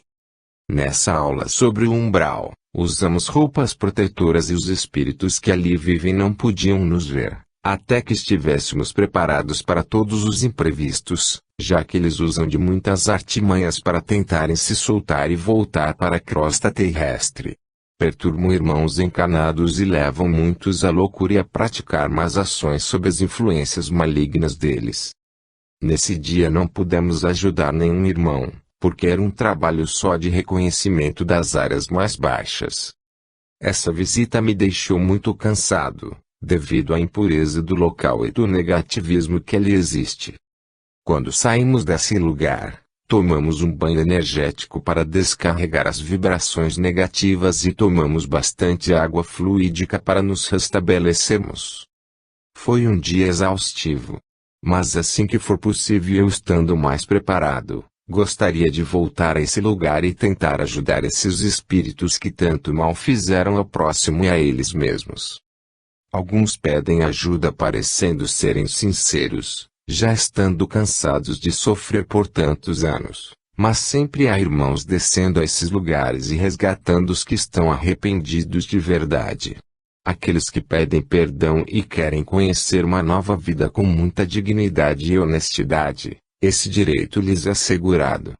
Nessa aula sobre o umbral, usamos roupas protetoras e os espíritos que ali vivem não podiam nos ver, até que estivéssemos preparados para todos os imprevistos, já que eles usam de muitas artimanhas para tentarem se soltar e voltar para a crosta terrestre. Perturbam irmãos encarnados e levam muitos à loucura e a praticar más ações sob as influências malignas deles. Nesse dia não pudemos ajudar nenhum irmão, porque era um trabalho só de reconhecimento das áreas mais baixas. Essa visita me deixou muito cansado, devido à impureza do local e do negativismo que ali existe. Quando saímos desse lugar, tomamos um banho energético para descarregar as vibrações negativas e tomamos bastante água fluídica para nos restabelecermos. Foi um dia exaustivo. Mas assim que for possível, eu estando mais preparado, gostaria de voltar a esse lugar e tentar ajudar esses espíritos que tanto mal fizeram ao próximo e a eles mesmos. Alguns pedem ajuda parecendo serem sinceros, já estando cansados de sofrer por tantos anos, mas sempre há irmãos descendo a esses lugares e resgatando os que estão arrependidos de verdade. Aqueles que pedem perdão e querem conhecer uma nova vida com muita dignidade e honestidade, esse direito lhes é assegurado.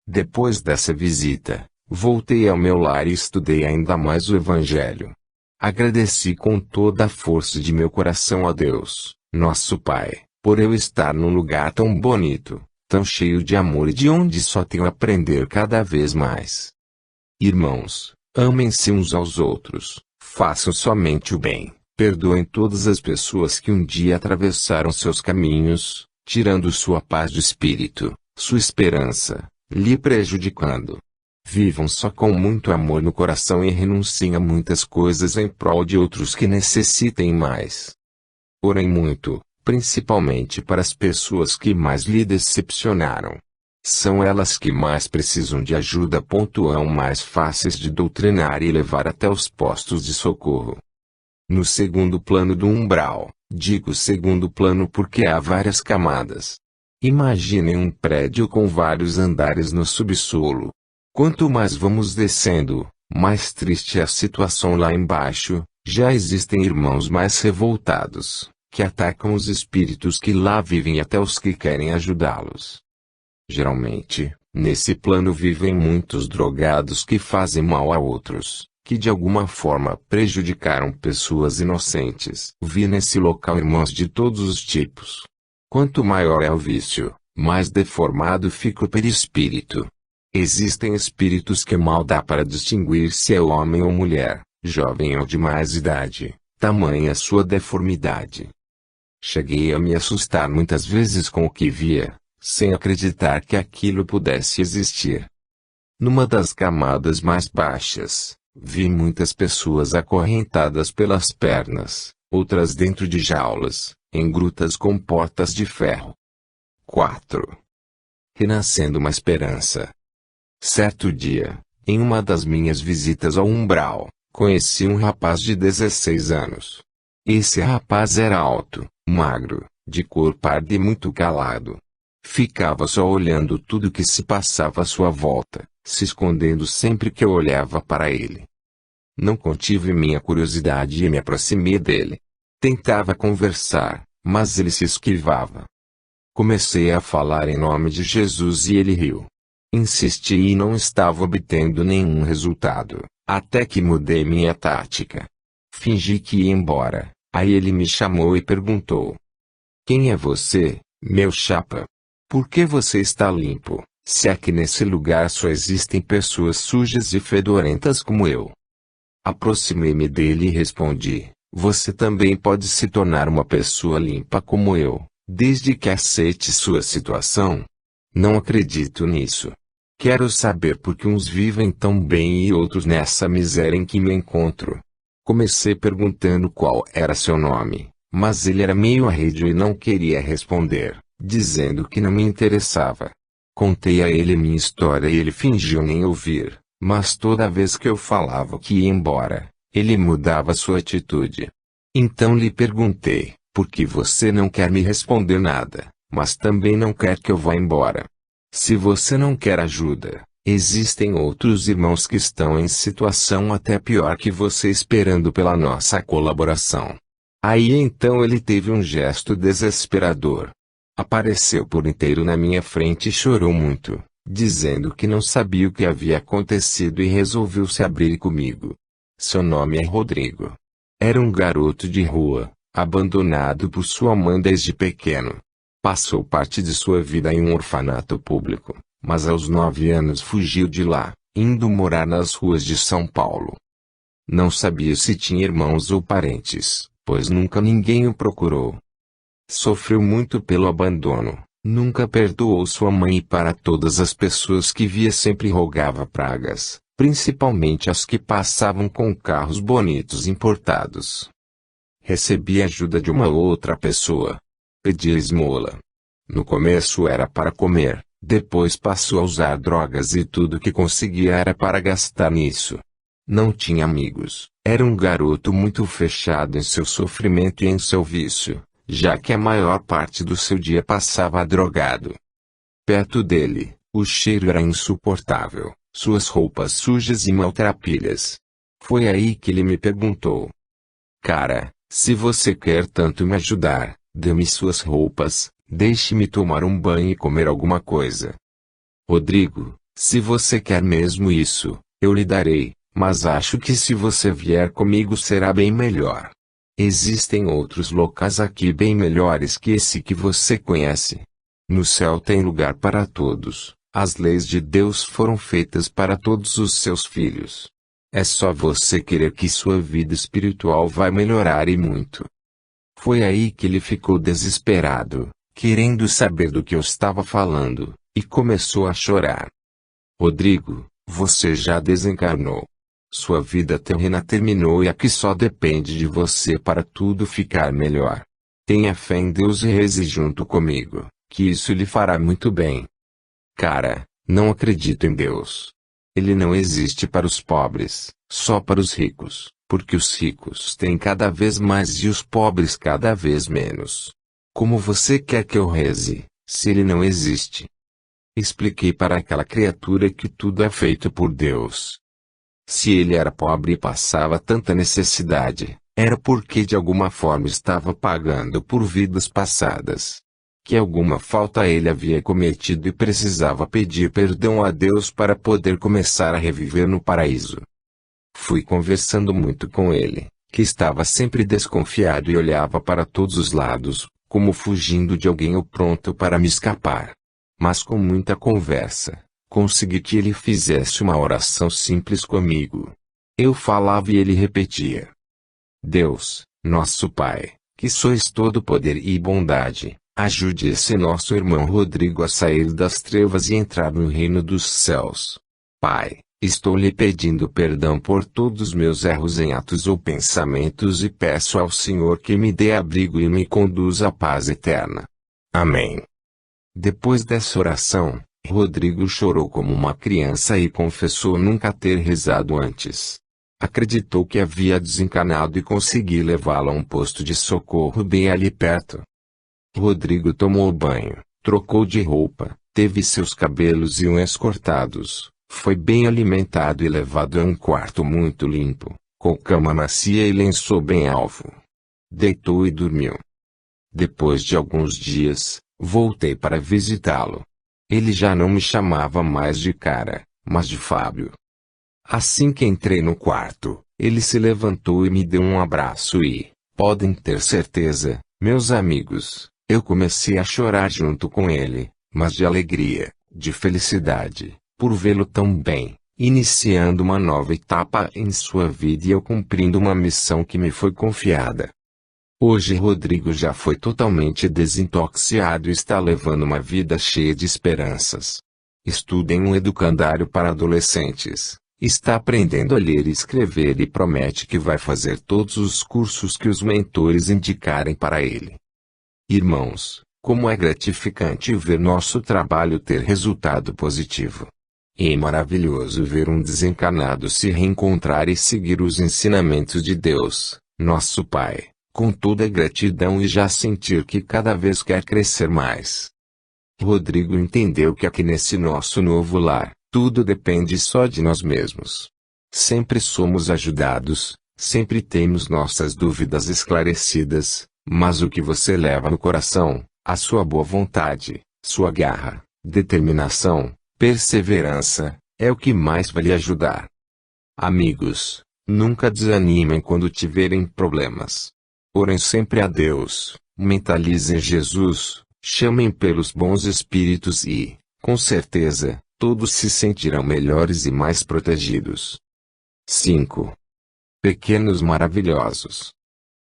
Depois dessa visita, voltei ao meu lar e estudei ainda mais o Evangelho. Agradeci com toda a força de meu coração a Deus, nosso Pai, por eu estar num lugar tão bonito, tão cheio de amor e de onde só tenho a aprender cada vez mais. Irmãos, amem-se uns aos outros, façam somente o bem, perdoem todas as pessoas que um dia atravessaram seus caminhos, tirando sua paz de espírito, sua esperança, lhe prejudicando. Vivam só com muito amor no coração e renunciem a muitas coisas em prol de outros que necessitem mais. Orem muito, principalmente para as pessoas que mais lhe decepcionaram. São elas que mais precisam de ajuda. São mais fáceis de doutrinar e levar até os postos de socorro. No segundo plano do umbral, digo segundo plano porque há várias camadas. Imaginem um prédio com vários andares no subsolo. Quanto mais vamos descendo, mais triste é a situação lá embaixo. Já existem irmãos mais revoltados, que atacam os espíritos que lá vivem e até os que querem ajudá-los. Geralmente, nesse plano vivem muitos drogados que fazem mal a outros, que de alguma forma prejudicaram pessoas inocentes. Vi nesse local irmãos de todos os tipos. Quanto maior é o vício, mais deformado fica o perispírito. Existem espíritos que mal dá para distinguir se é homem ou mulher, jovem ou de mais idade, tamanha sua deformidade. Cheguei a me assustar muitas vezes com o que via, sem acreditar que aquilo pudesse existir. Numa das camadas mais baixas, vi muitas pessoas acorrentadas pelas pernas, outras dentro de jaulas, em grutas com portas de ferro. 4. Renascendo uma esperança. Certo dia, em uma das minhas visitas ao umbral, conheci um rapaz de 16 anos. Esse rapaz era alto, magro, de cor parda e muito calado. Ficava só olhando tudo que se passava à sua volta, se escondendo sempre que eu olhava para ele. Não contive minha curiosidade e me aproximei dele. Tentava conversar, mas ele se esquivava. Comecei a falar em nome de Jesus e ele riu. Insisti e não estava obtendo nenhum resultado, até que mudei minha tática. Fingi que ia embora, aí ele me chamou e perguntou: "Quem é você, meu chapa? Por que você está limpo, se aqui nesse lugar só existem pessoas sujas e fedorentas como eu?" Aproximei-me dele e respondi: "Você também pode se tornar uma pessoa limpa como eu, desde que aceite sua situação. Não acredito nisso. Quero saber por que uns vivem tão bem e outros nessa miséria em que me encontro." Comecei perguntando qual era seu nome, mas ele era meio arredio e não queria responder, dizendo que não me interessava. Contei a ele minha história e ele fingiu nem ouvir, Mas toda vez que eu falava que ia embora, ele mudava sua atitude. Então lhe perguntei, por que você não quer me responder nada, mas também não quer que eu vá embora? Se você não quer ajuda, existem outros irmãos que estão em situação até pior que você esperando pela nossa colaboração. Aí então ele teve um gesto desesperador. Apareceu por inteiro na minha frente e chorou muito, dizendo que não sabia o que havia acontecido e resolveu se abrir comigo. Seu nome é Rodrigo. Era um garoto de rua, abandonado por sua mãe desde pequeno. Passou parte de sua vida em um orfanato público, mas aos 9 anos fugiu de lá, indo morar nas ruas de São Paulo. Não sabia se tinha irmãos ou parentes, pois nunca ninguém o procurou. Sofreu muito pelo abandono, nunca perdoou sua mãe e para todas as pessoas que via sempre rogava pragas, principalmente as que passavam com carros bonitos importados. Recebia ajuda de uma outra pessoa. Pedia esmola. No começo era para comer, depois passou a usar drogas e tudo que conseguia era para gastar nisso. Não tinha amigos, era um garoto muito fechado em seu sofrimento e em seu vício, já que a maior parte do seu dia passava drogado. Perto dele, o cheiro era insuportável, suas roupas sujas e maltrapilhas. Foi aí que ele me perguntou: Cara, se você quer tanto me ajudar, dê-me suas roupas, deixe-me tomar um banho e comer alguma coisa. Rodrigo, se você quer mesmo isso, eu lhe darei, mas acho que se você vier comigo será bem melhor. Existem outros locais aqui bem melhores que esse que você conhece. No céu tem lugar para todos, as leis de Deus foram feitas para todos os seus filhos. É só você querer que sua vida espiritual vai melhorar e muito. Foi aí que ele ficou desesperado, querendo saber do que eu estava falando, e começou a chorar. Rodrigo, você já desencarnou. Sua vida terrena terminou e aqui só depende de você para tudo ficar melhor. Tenha fé em Deus e reze junto comigo, que isso lhe fará muito bem. Cara, não acredito em Deus. Ele não existe para os pobres, só para os ricos, porque os ricos têm cada vez mais e os pobres cada vez menos. Como você quer que eu reze, se ele não existe? Expliquei para aquela criatura que tudo é feito por Deus. Se ele era pobre e passava tanta necessidade, era porque de alguma forma estava pagando por vidas passadas. Que alguma falta ele havia cometido e precisava pedir perdão a Deus para poder começar a reviver no paraíso. Fui conversando muito com ele, que estava sempre desconfiado e olhava para todos os lados, como fugindo de alguém ou pronto para me escapar. Mas com muita conversa, consegui que ele fizesse uma oração simples comigo. Eu falava e ele repetia: Deus, nosso Pai, que sois todo poder e bondade, ajude esse nosso irmão Rodrigo a sair das trevas e entrar no reino dos céus. Pai, estou lhe pedindo perdão por todos os meus erros em atos ou pensamentos e peço ao Senhor que me dê abrigo e me conduza à paz eterna. Amém. Depois dessa oração, Rodrigo chorou como uma criança e confessou nunca ter rezado antes. Acreditou que havia desencarnado e consegui levá-lo a um posto de socorro bem ali perto. Rodrigo tomou banho, trocou de roupa, teve seus cabelos e unhas cortados, foi bem alimentado e levado a um quarto muito limpo, com cama macia e lençol bem alvo. Deitou e dormiu. Depois de alguns dias, voltei para visitá-lo. Ele já não me chamava mais de cara, mas de Fábio. Assim que entrei no quarto, ele se levantou e me deu um abraço e, podem ter certeza, meus amigos, eu comecei a chorar junto com ele, mas de alegria, de felicidade, por vê-lo tão bem, iniciando uma nova etapa em sua vida e eu cumprindo uma missão que me foi confiada. Hoje Rodrigo já foi totalmente desintoxicado e está levando uma vida cheia de esperanças. Estuda em um educandário para adolescentes, está aprendendo a ler e escrever e promete que vai fazer todos os cursos que os mentores indicarem para ele. Irmãos, como é gratificante ver nosso trabalho ter resultado positivo. É maravilhoso ver um desencarnado se reencontrar e seguir os ensinamentos de Deus, nosso Pai, com toda a gratidão e já sentir que cada vez quer crescer mais. Rodrigo entendeu que aqui nesse nosso novo lar, tudo depende só de nós mesmos. Sempre somos ajudados, sempre temos nossas dúvidas esclarecidas, mas o que você leva no coração, a sua boa vontade, sua garra, determinação, perseverança, é o que mais vai lhe ajudar. Amigos, nunca desanimem quando tiverem problemas. Orem sempre a Deus, mentalizem Jesus, chamem pelos bons espíritos e, com certeza, todos se sentirão melhores e mais protegidos. 5. Pequenos maravilhosos.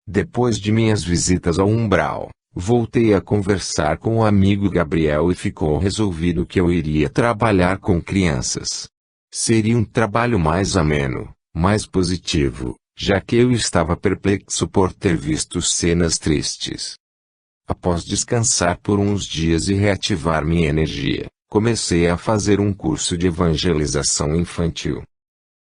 Depois de minhas visitas ao umbral, voltei a conversar com o amigo Gabriel e ficou resolvido que eu iria trabalhar com crianças. Seria um trabalho mais ameno, mais positivo, já que eu estava perplexo por ter visto cenas tristes. Após descansar por uns dias e reativar minha energia, comecei a fazer um curso de evangelização infantil.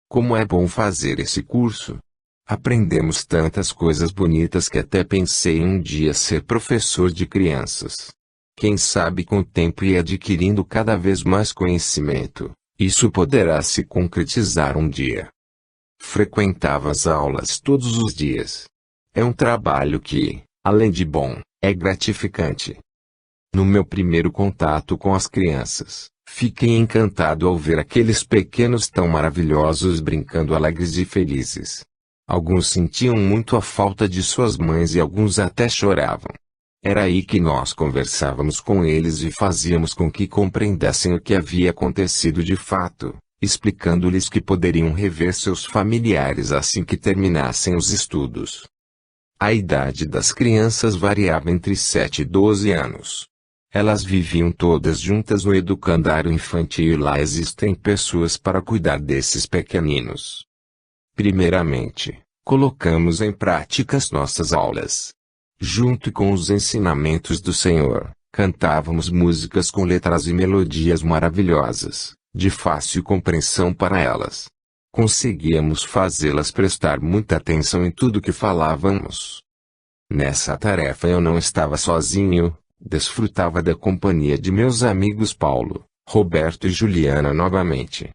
Como é bom fazer esse curso! Aprendemos tantas coisas bonitas que até pensei em um dia ser professor de crianças. Quem sabe com o tempo e adquirindo cada vez mais conhecimento, isso poderá se concretizar um dia. Frequentava as aulas todos os dias. É um trabalho que, além de bom, é gratificante. No meu primeiro contato com as crianças, fiquei encantado ao ver aqueles pequenos tão maravilhosos brincando alegres e felizes. Alguns sentiam muito a falta de suas mães e alguns até choravam. Era aí que nós conversávamos com eles e fazíamos com que compreendessem o que havia acontecido de fato, explicando-lhes que poderiam rever seus familiares assim que terminassem os estudos. A idade das crianças variava entre 7 e 12 anos. Elas viviam todas juntas no educandário infantil e lá existem pessoas para cuidar desses pequeninos. Primeiramente, colocamos em prática as nossas aulas. Junto com os ensinamentos do Senhor, cantávamos músicas com letras e melodias maravilhosas, de fácil compreensão para elas. Conseguíamos fazê-las prestar muita atenção em tudo que falávamos. Nessa tarefa eu não estava sozinho, desfrutava da companhia de meus amigos Paulo, Roberto e Juliana novamente.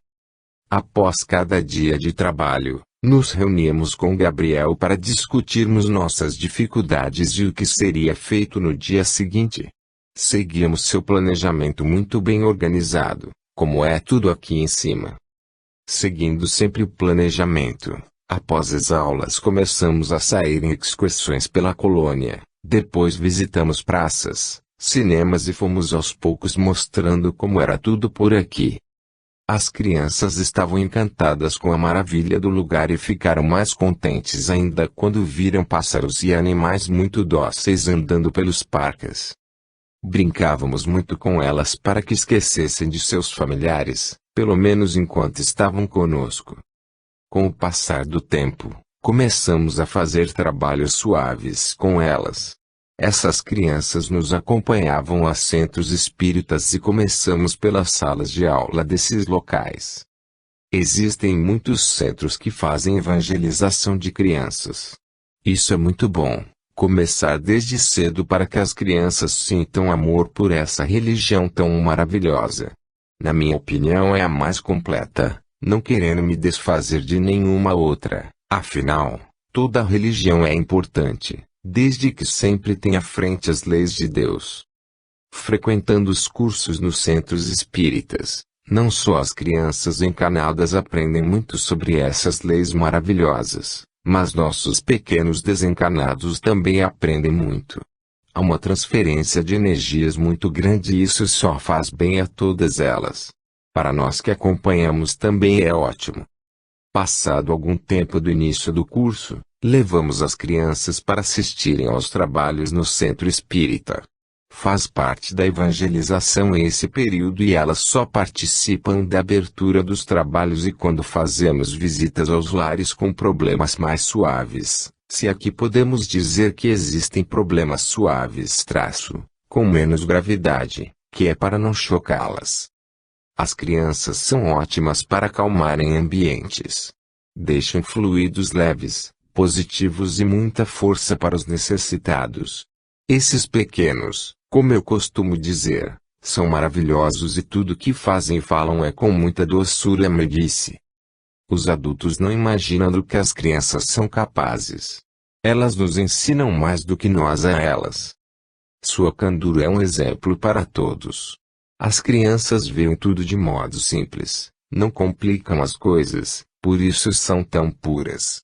Após cada dia de trabalho, nos reuníamos com Gabriel para discutirmos nossas dificuldades e o que seria feito no dia seguinte. Seguíamos seu planejamento muito bem organizado, como é tudo aqui em cima. Seguindo sempre o planejamento, após as aulas começamos a sair em excursões pela colônia, depois visitamos praças, cinemas e fomos aos poucos mostrando como era tudo por aqui. As crianças estavam encantadas com a maravilha do lugar e ficaram mais contentes ainda quando viram pássaros e animais muito dóceis andando pelos parques. Brincávamos muito com elas para que esquecessem de seus familiares, pelo menos enquanto estavam conosco. Com o passar do tempo, começamos a fazer trabalhos suaves com elas. Essas crianças nos acompanhavam a centros espíritas e começamos pelas salas de aula desses locais. Existem muitos centros que fazem evangelização de crianças. Isso é muito bom, começar desde cedo para que as crianças sintam amor por essa religião tão maravilhosa. Na minha opinião é a mais completa, não querendo me desfazer de nenhuma outra, afinal, toda religião é importante. Desde que sempre tenha à frente as leis de Deus. Frequentando os cursos nos centros espíritas, não só as crianças encarnadas aprendem muito sobre essas leis maravilhosas, mas nossos pequenos desencarnados também aprendem muito. Há uma transferência de energias muito grande e isso só faz bem a todas elas. Para nós que acompanhamos também é ótimo. Passado algum tempo do início do curso, levamos as crianças para assistirem aos trabalhos no centro espírita. Faz parte da evangelização esse período e elas só participam da abertura dos trabalhos e quando fazemos visitas aos lares com problemas mais suaves, se aqui podemos dizer que existem problemas suaves com menos gravidade, que é para não chocá-las. As crianças são ótimas para acalmarem ambientes. Deixam fluidos leves, positivos e muita força para os necessitados. Esses pequenos, como eu costumo dizer, são maravilhosos e tudo que fazem e falam é com muita doçura e meiguice. Os adultos não imaginam do que as crianças são capazes. Elas nos ensinam mais do que nós a elas. Sua candura é um exemplo para todos. As crianças veem tudo de modo simples, não complicam as coisas, por isso são tão puras.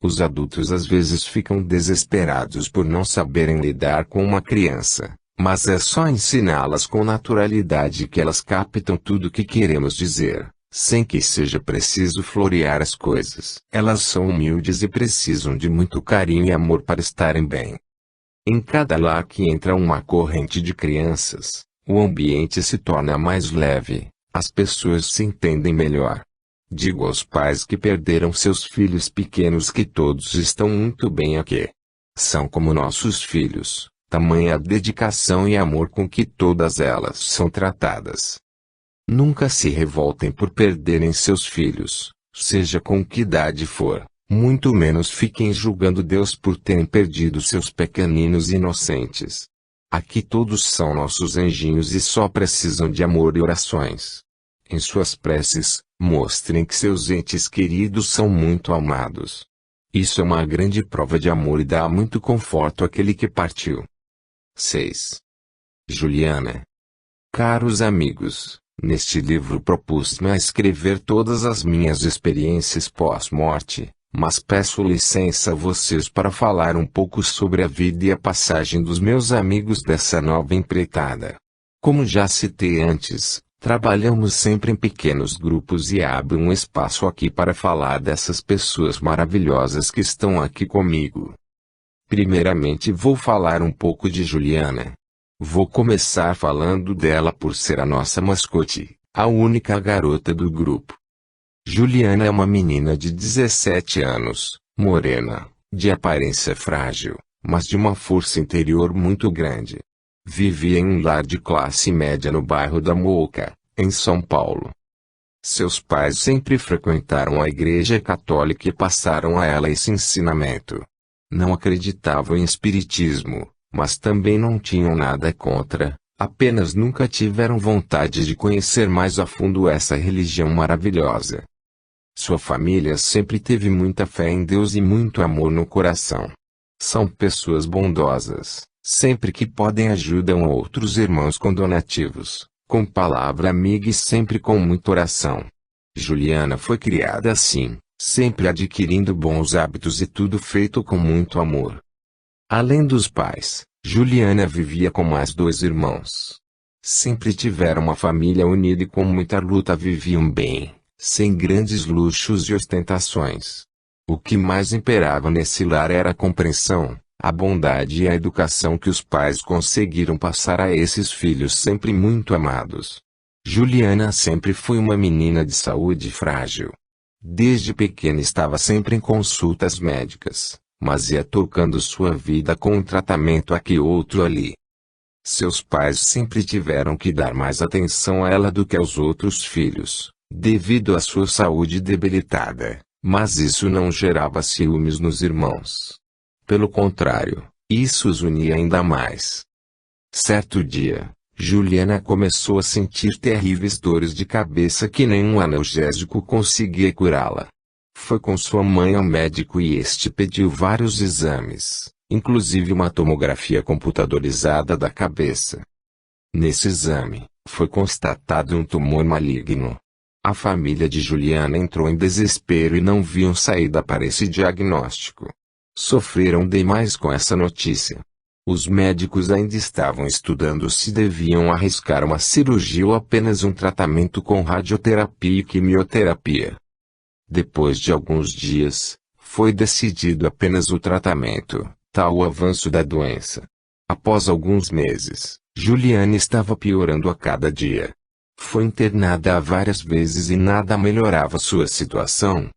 Os adultos às vezes ficam desesperados por não saberem lidar com uma criança, mas é só ensiná-las com naturalidade que elas captam tudo o que queremos dizer, sem que seja preciso florear as coisas. Elas são humildes e precisam de muito carinho e amor para estarem bem. Em cada lar que entra uma corrente de crianças, o ambiente se torna mais leve, as pessoas se entendem melhor. Digo aos pais que perderam seus filhos pequenos que todos estão muito bem aqui. São como nossos filhos, tamanha a dedicação e amor com que todas elas são tratadas. Nunca se revoltem por perderem seus filhos, seja com que idade for, muito menos fiquem julgando Deus por terem perdido seus pequeninos inocentes. Aqui todos são nossos anjinhos e só precisam de amor e orações. Em suas preces, mostrem que seus entes queridos são muito amados. Isso é uma grande prova de amor e dá muito conforto àquele que partiu. 6. Juliana. Caros amigos, neste livro propus-me a escrever todas as minhas experiências pós-morte, mas peço licença a vocês para falar um pouco sobre a vida e a passagem dos meus amigos dessa nova empreitada. Como já citei antes, trabalhamos sempre em pequenos grupos e abro um espaço aqui para falar dessas pessoas maravilhosas que estão aqui comigo. Primeiramente vou falar um pouco de Juliana. Vou começar falando dela por ser a nossa mascote, a única garota do grupo. Juliana é uma menina de 17 anos, morena, de aparência frágil, mas de uma força interior muito grande. Vivia em um lar de classe média no bairro da Mooca, em São Paulo. Seus pais sempre frequentaram a igreja católica e passaram a ela esse ensinamento. Não acreditavam em espiritismo, mas também não tinham nada contra, apenas nunca tiveram vontade de conhecer mais a fundo essa religião maravilhosa. Sua família sempre teve muita fé em Deus e muito amor no coração. São pessoas bondosas, sempre que podem ajudam outros irmãos com donativos, com palavra amiga e sempre com muita oração. Juliana foi criada assim, sempre adquirindo bons hábitos e tudo feito com muito amor. Além dos pais, Juliana vivia com mais 2 irmãos. Sempre tiveram uma família unida e com muita luta viviam bem, sem grandes luxos e ostentações. O que mais imperava nesse lar era a compreensão, a bondade e a educação que os pais conseguiram passar a esses filhos sempre muito amados. Juliana sempre foi uma menina de saúde frágil. Desde pequena estava sempre em consultas médicas, mas ia tocando sua vida com um tratamento aqui outro ali. Seus pais sempre tiveram que dar mais atenção a ela do que aos outros filhos, devido à sua saúde debilitada, mas isso não gerava ciúmes nos irmãos. Pelo contrário, isso os unia ainda mais. Certo dia, Juliana começou a sentir terríveis dores de cabeça que nenhum analgésico conseguia curá-la. Foi com sua mãe ao médico e este pediu vários exames, inclusive uma tomografia computadorizada da cabeça. Nesse exame, foi constatado um tumor maligno. A família de Juliana entrou em desespero e não viam saída para esse diagnóstico. Sofreram demais com essa notícia. Os médicos ainda estavam estudando se deviam arriscar uma cirurgia ou apenas um tratamento com radioterapia e quimioterapia. Depois de alguns dias, foi decidido apenas o tratamento, tal o avanço da doença. Após alguns meses, Juliana estava piorando a cada dia. Foi internada várias vezes e nada melhorava sua situação.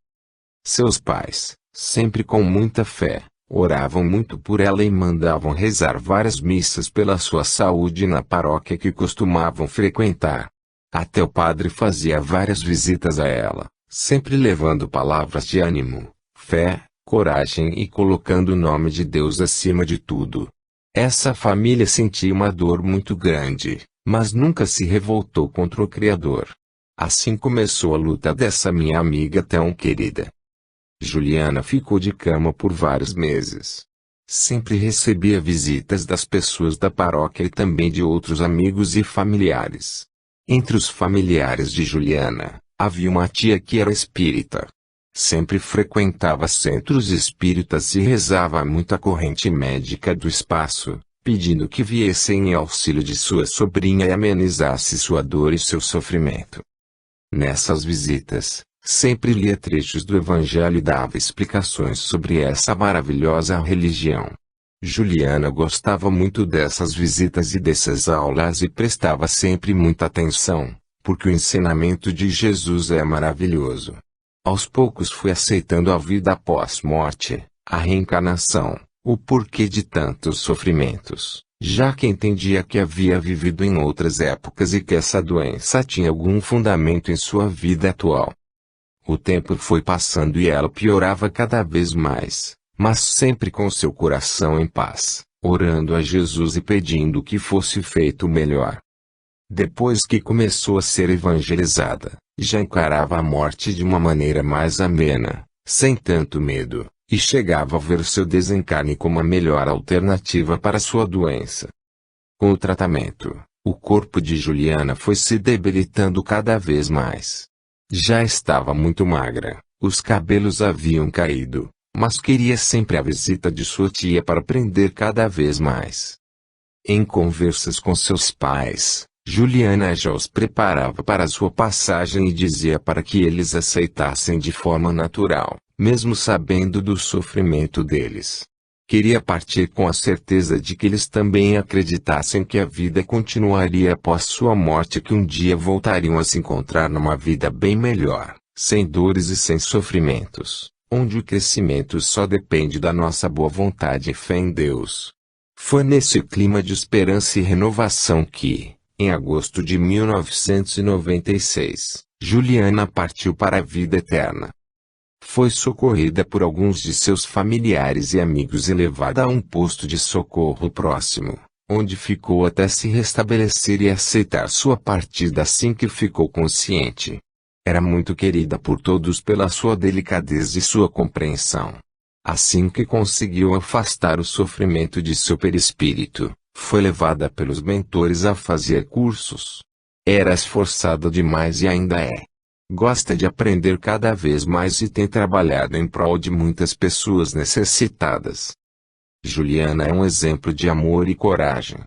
Seus pais, sempre com muita fé, oravam muito por ela e mandavam rezar várias missas pela sua saúde na paróquia que costumavam frequentar. Até o padre fazia várias visitas a ela, sempre levando palavras de ânimo, fé, coragem e colocando o nome de Deus acima de tudo. Essa família sentia uma dor muito grande, mas nunca se revoltou contra o Criador. Assim começou a luta dessa minha amiga tão querida. Juliana ficou de cama por vários meses. Sempre recebia visitas das pessoas da paróquia e também de outros amigos e familiares. Entre os familiares de Juliana, havia uma tia que era espírita. Sempre frequentava centros espíritas e rezava muito a corrente médica do espaço, pedindo que viessem em auxílio de sua sobrinha e amenizasse sua dor e seu sofrimento. Nessas visitas, sempre lia trechos do Evangelho e dava explicações sobre essa maravilhosa religião. Juliana gostava muito dessas visitas e dessas aulas e prestava sempre muita atenção, porque o ensinamento de Jesus é maravilhoso. Aos poucos fui aceitando a vida após morte, a reencarnação, o porquê de tantos sofrimentos, já que entendia que havia vivido em outras épocas e que essa doença tinha algum fundamento em sua vida atual. O tempo foi passando e ela piorava cada vez mais, mas sempre com seu coração em paz, orando a Jesus e pedindo que fosse feito o melhor. Depois que começou a ser evangelizada, já encarava a morte de uma maneira mais amena, sem tanto medo, e chegava a ver seu desencarne como a melhor alternativa para sua doença. Com o tratamento, o corpo de Juliana foi se debilitando cada vez mais. Já estava muito magra, os cabelos haviam caído, mas queria sempre a visita de sua tia para aprender cada vez mais. Em conversas com seus pais, Juliana já os preparava para sua passagem e dizia para que eles aceitassem de forma natural, mesmo sabendo do sofrimento deles. Queria partir com a certeza de que eles também acreditassem que a vida continuaria após sua morte e que um dia voltariam a se encontrar numa vida bem melhor, sem dores e sem sofrimentos, onde o crescimento só depende da nossa boa vontade e fé em Deus. Foi nesse clima de esperança e renovação que, em agosto de 1996, Juliana partiu para a vida eterna. Foi socorrida por alguns de seus familiares e amigos e levada a um posto de socorro próximo, onde ficou até se restabelecer e aceitar sua partida assim que ficou consciente. Era muito querida por todos pela sua delicadeza e sua compreensão. Assim que conseguiu afastar o sofrimento de seu perispírito, foi levada pelos mentores a fazer cursos. Era esforçada demais e ainda é. Gosta de aprender cada vez mais e tem trabalhado em prol de muitas pessoas necessitadas. Juliana é um exemplo de amor e coragem.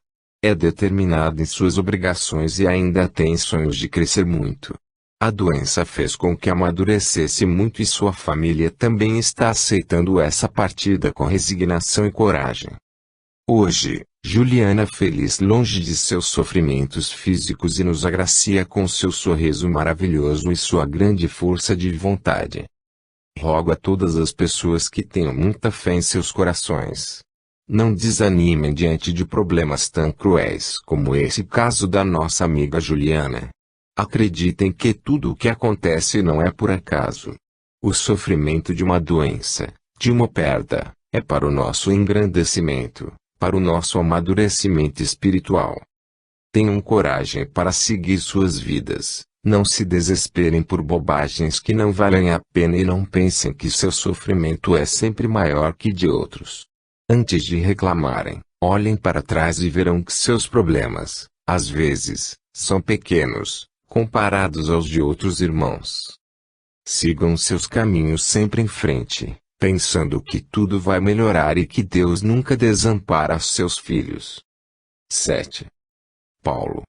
É determinada em suas obrigações e ainda tem sonhos de crescer muito. A doença fez com que amadurecesse muito e sua família também está aceitando essa partida com resignação e coragem. Hoje, Juliana feliz longe de seus sofrimentos físicos e nos agracia com seu sorriso maravilhoso e sua grande força de vontade. Rogo a todas as pessoas que tenham muita fé em seus corações. Não desanimem diante de problemas tão cruéis como esse caso da nossa amiga Juliana. Acreditem que tudo o que acontece não é por acaso. O sofrimento de uma doença, de uma perda, é para o nosso engrandecimento, para o nosso amadurecimento espiritual. Tenham coragem para seguir suas vidas, não se desesperem por bobagens que não valem a pena e não pensem que seu sofrimento é sempre maior que de outros. Antes de reclamarem, olhem para trás e verão que seus problemas, às vezes, são pequenos, comparados aos de outros irmãos. Sigam seus caminhos sempre em frente, pensando que tudo vai melhorar e que Deus nunca desampara seus filhos. 7. Paulo.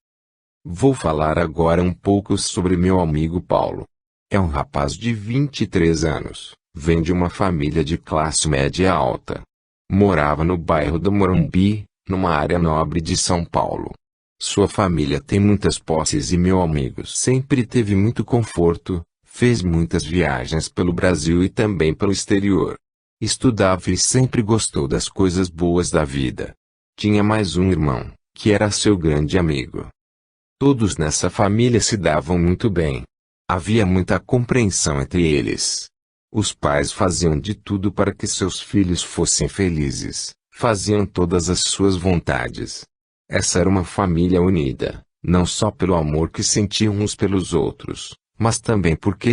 Vou falar agora um pouco sobre meu amigo Paulo. É um rapaz de 23 anos, vem de uma família de classe média alta. Morava no bairro do Morumbi, numa área nobre de São Paulo. Sua família tem muitas posses e meu amigo sempre teve muito conforto. Fez muitas viagens pelo Brasil e também pelo exterior. Estudava e sempre gostou das coisas boas da vida. Tinha mais um irmão, que era seu grande amigo. Todos nessa família se davam muito bem. Havia muita compreensão entre eles. Os pais faziam de tudo para que seus filhos fossem felizes, faziam todas as suas vontades. Essa era uma família unida, não só pelo amor que sentiam uns pelos outros, mas também porque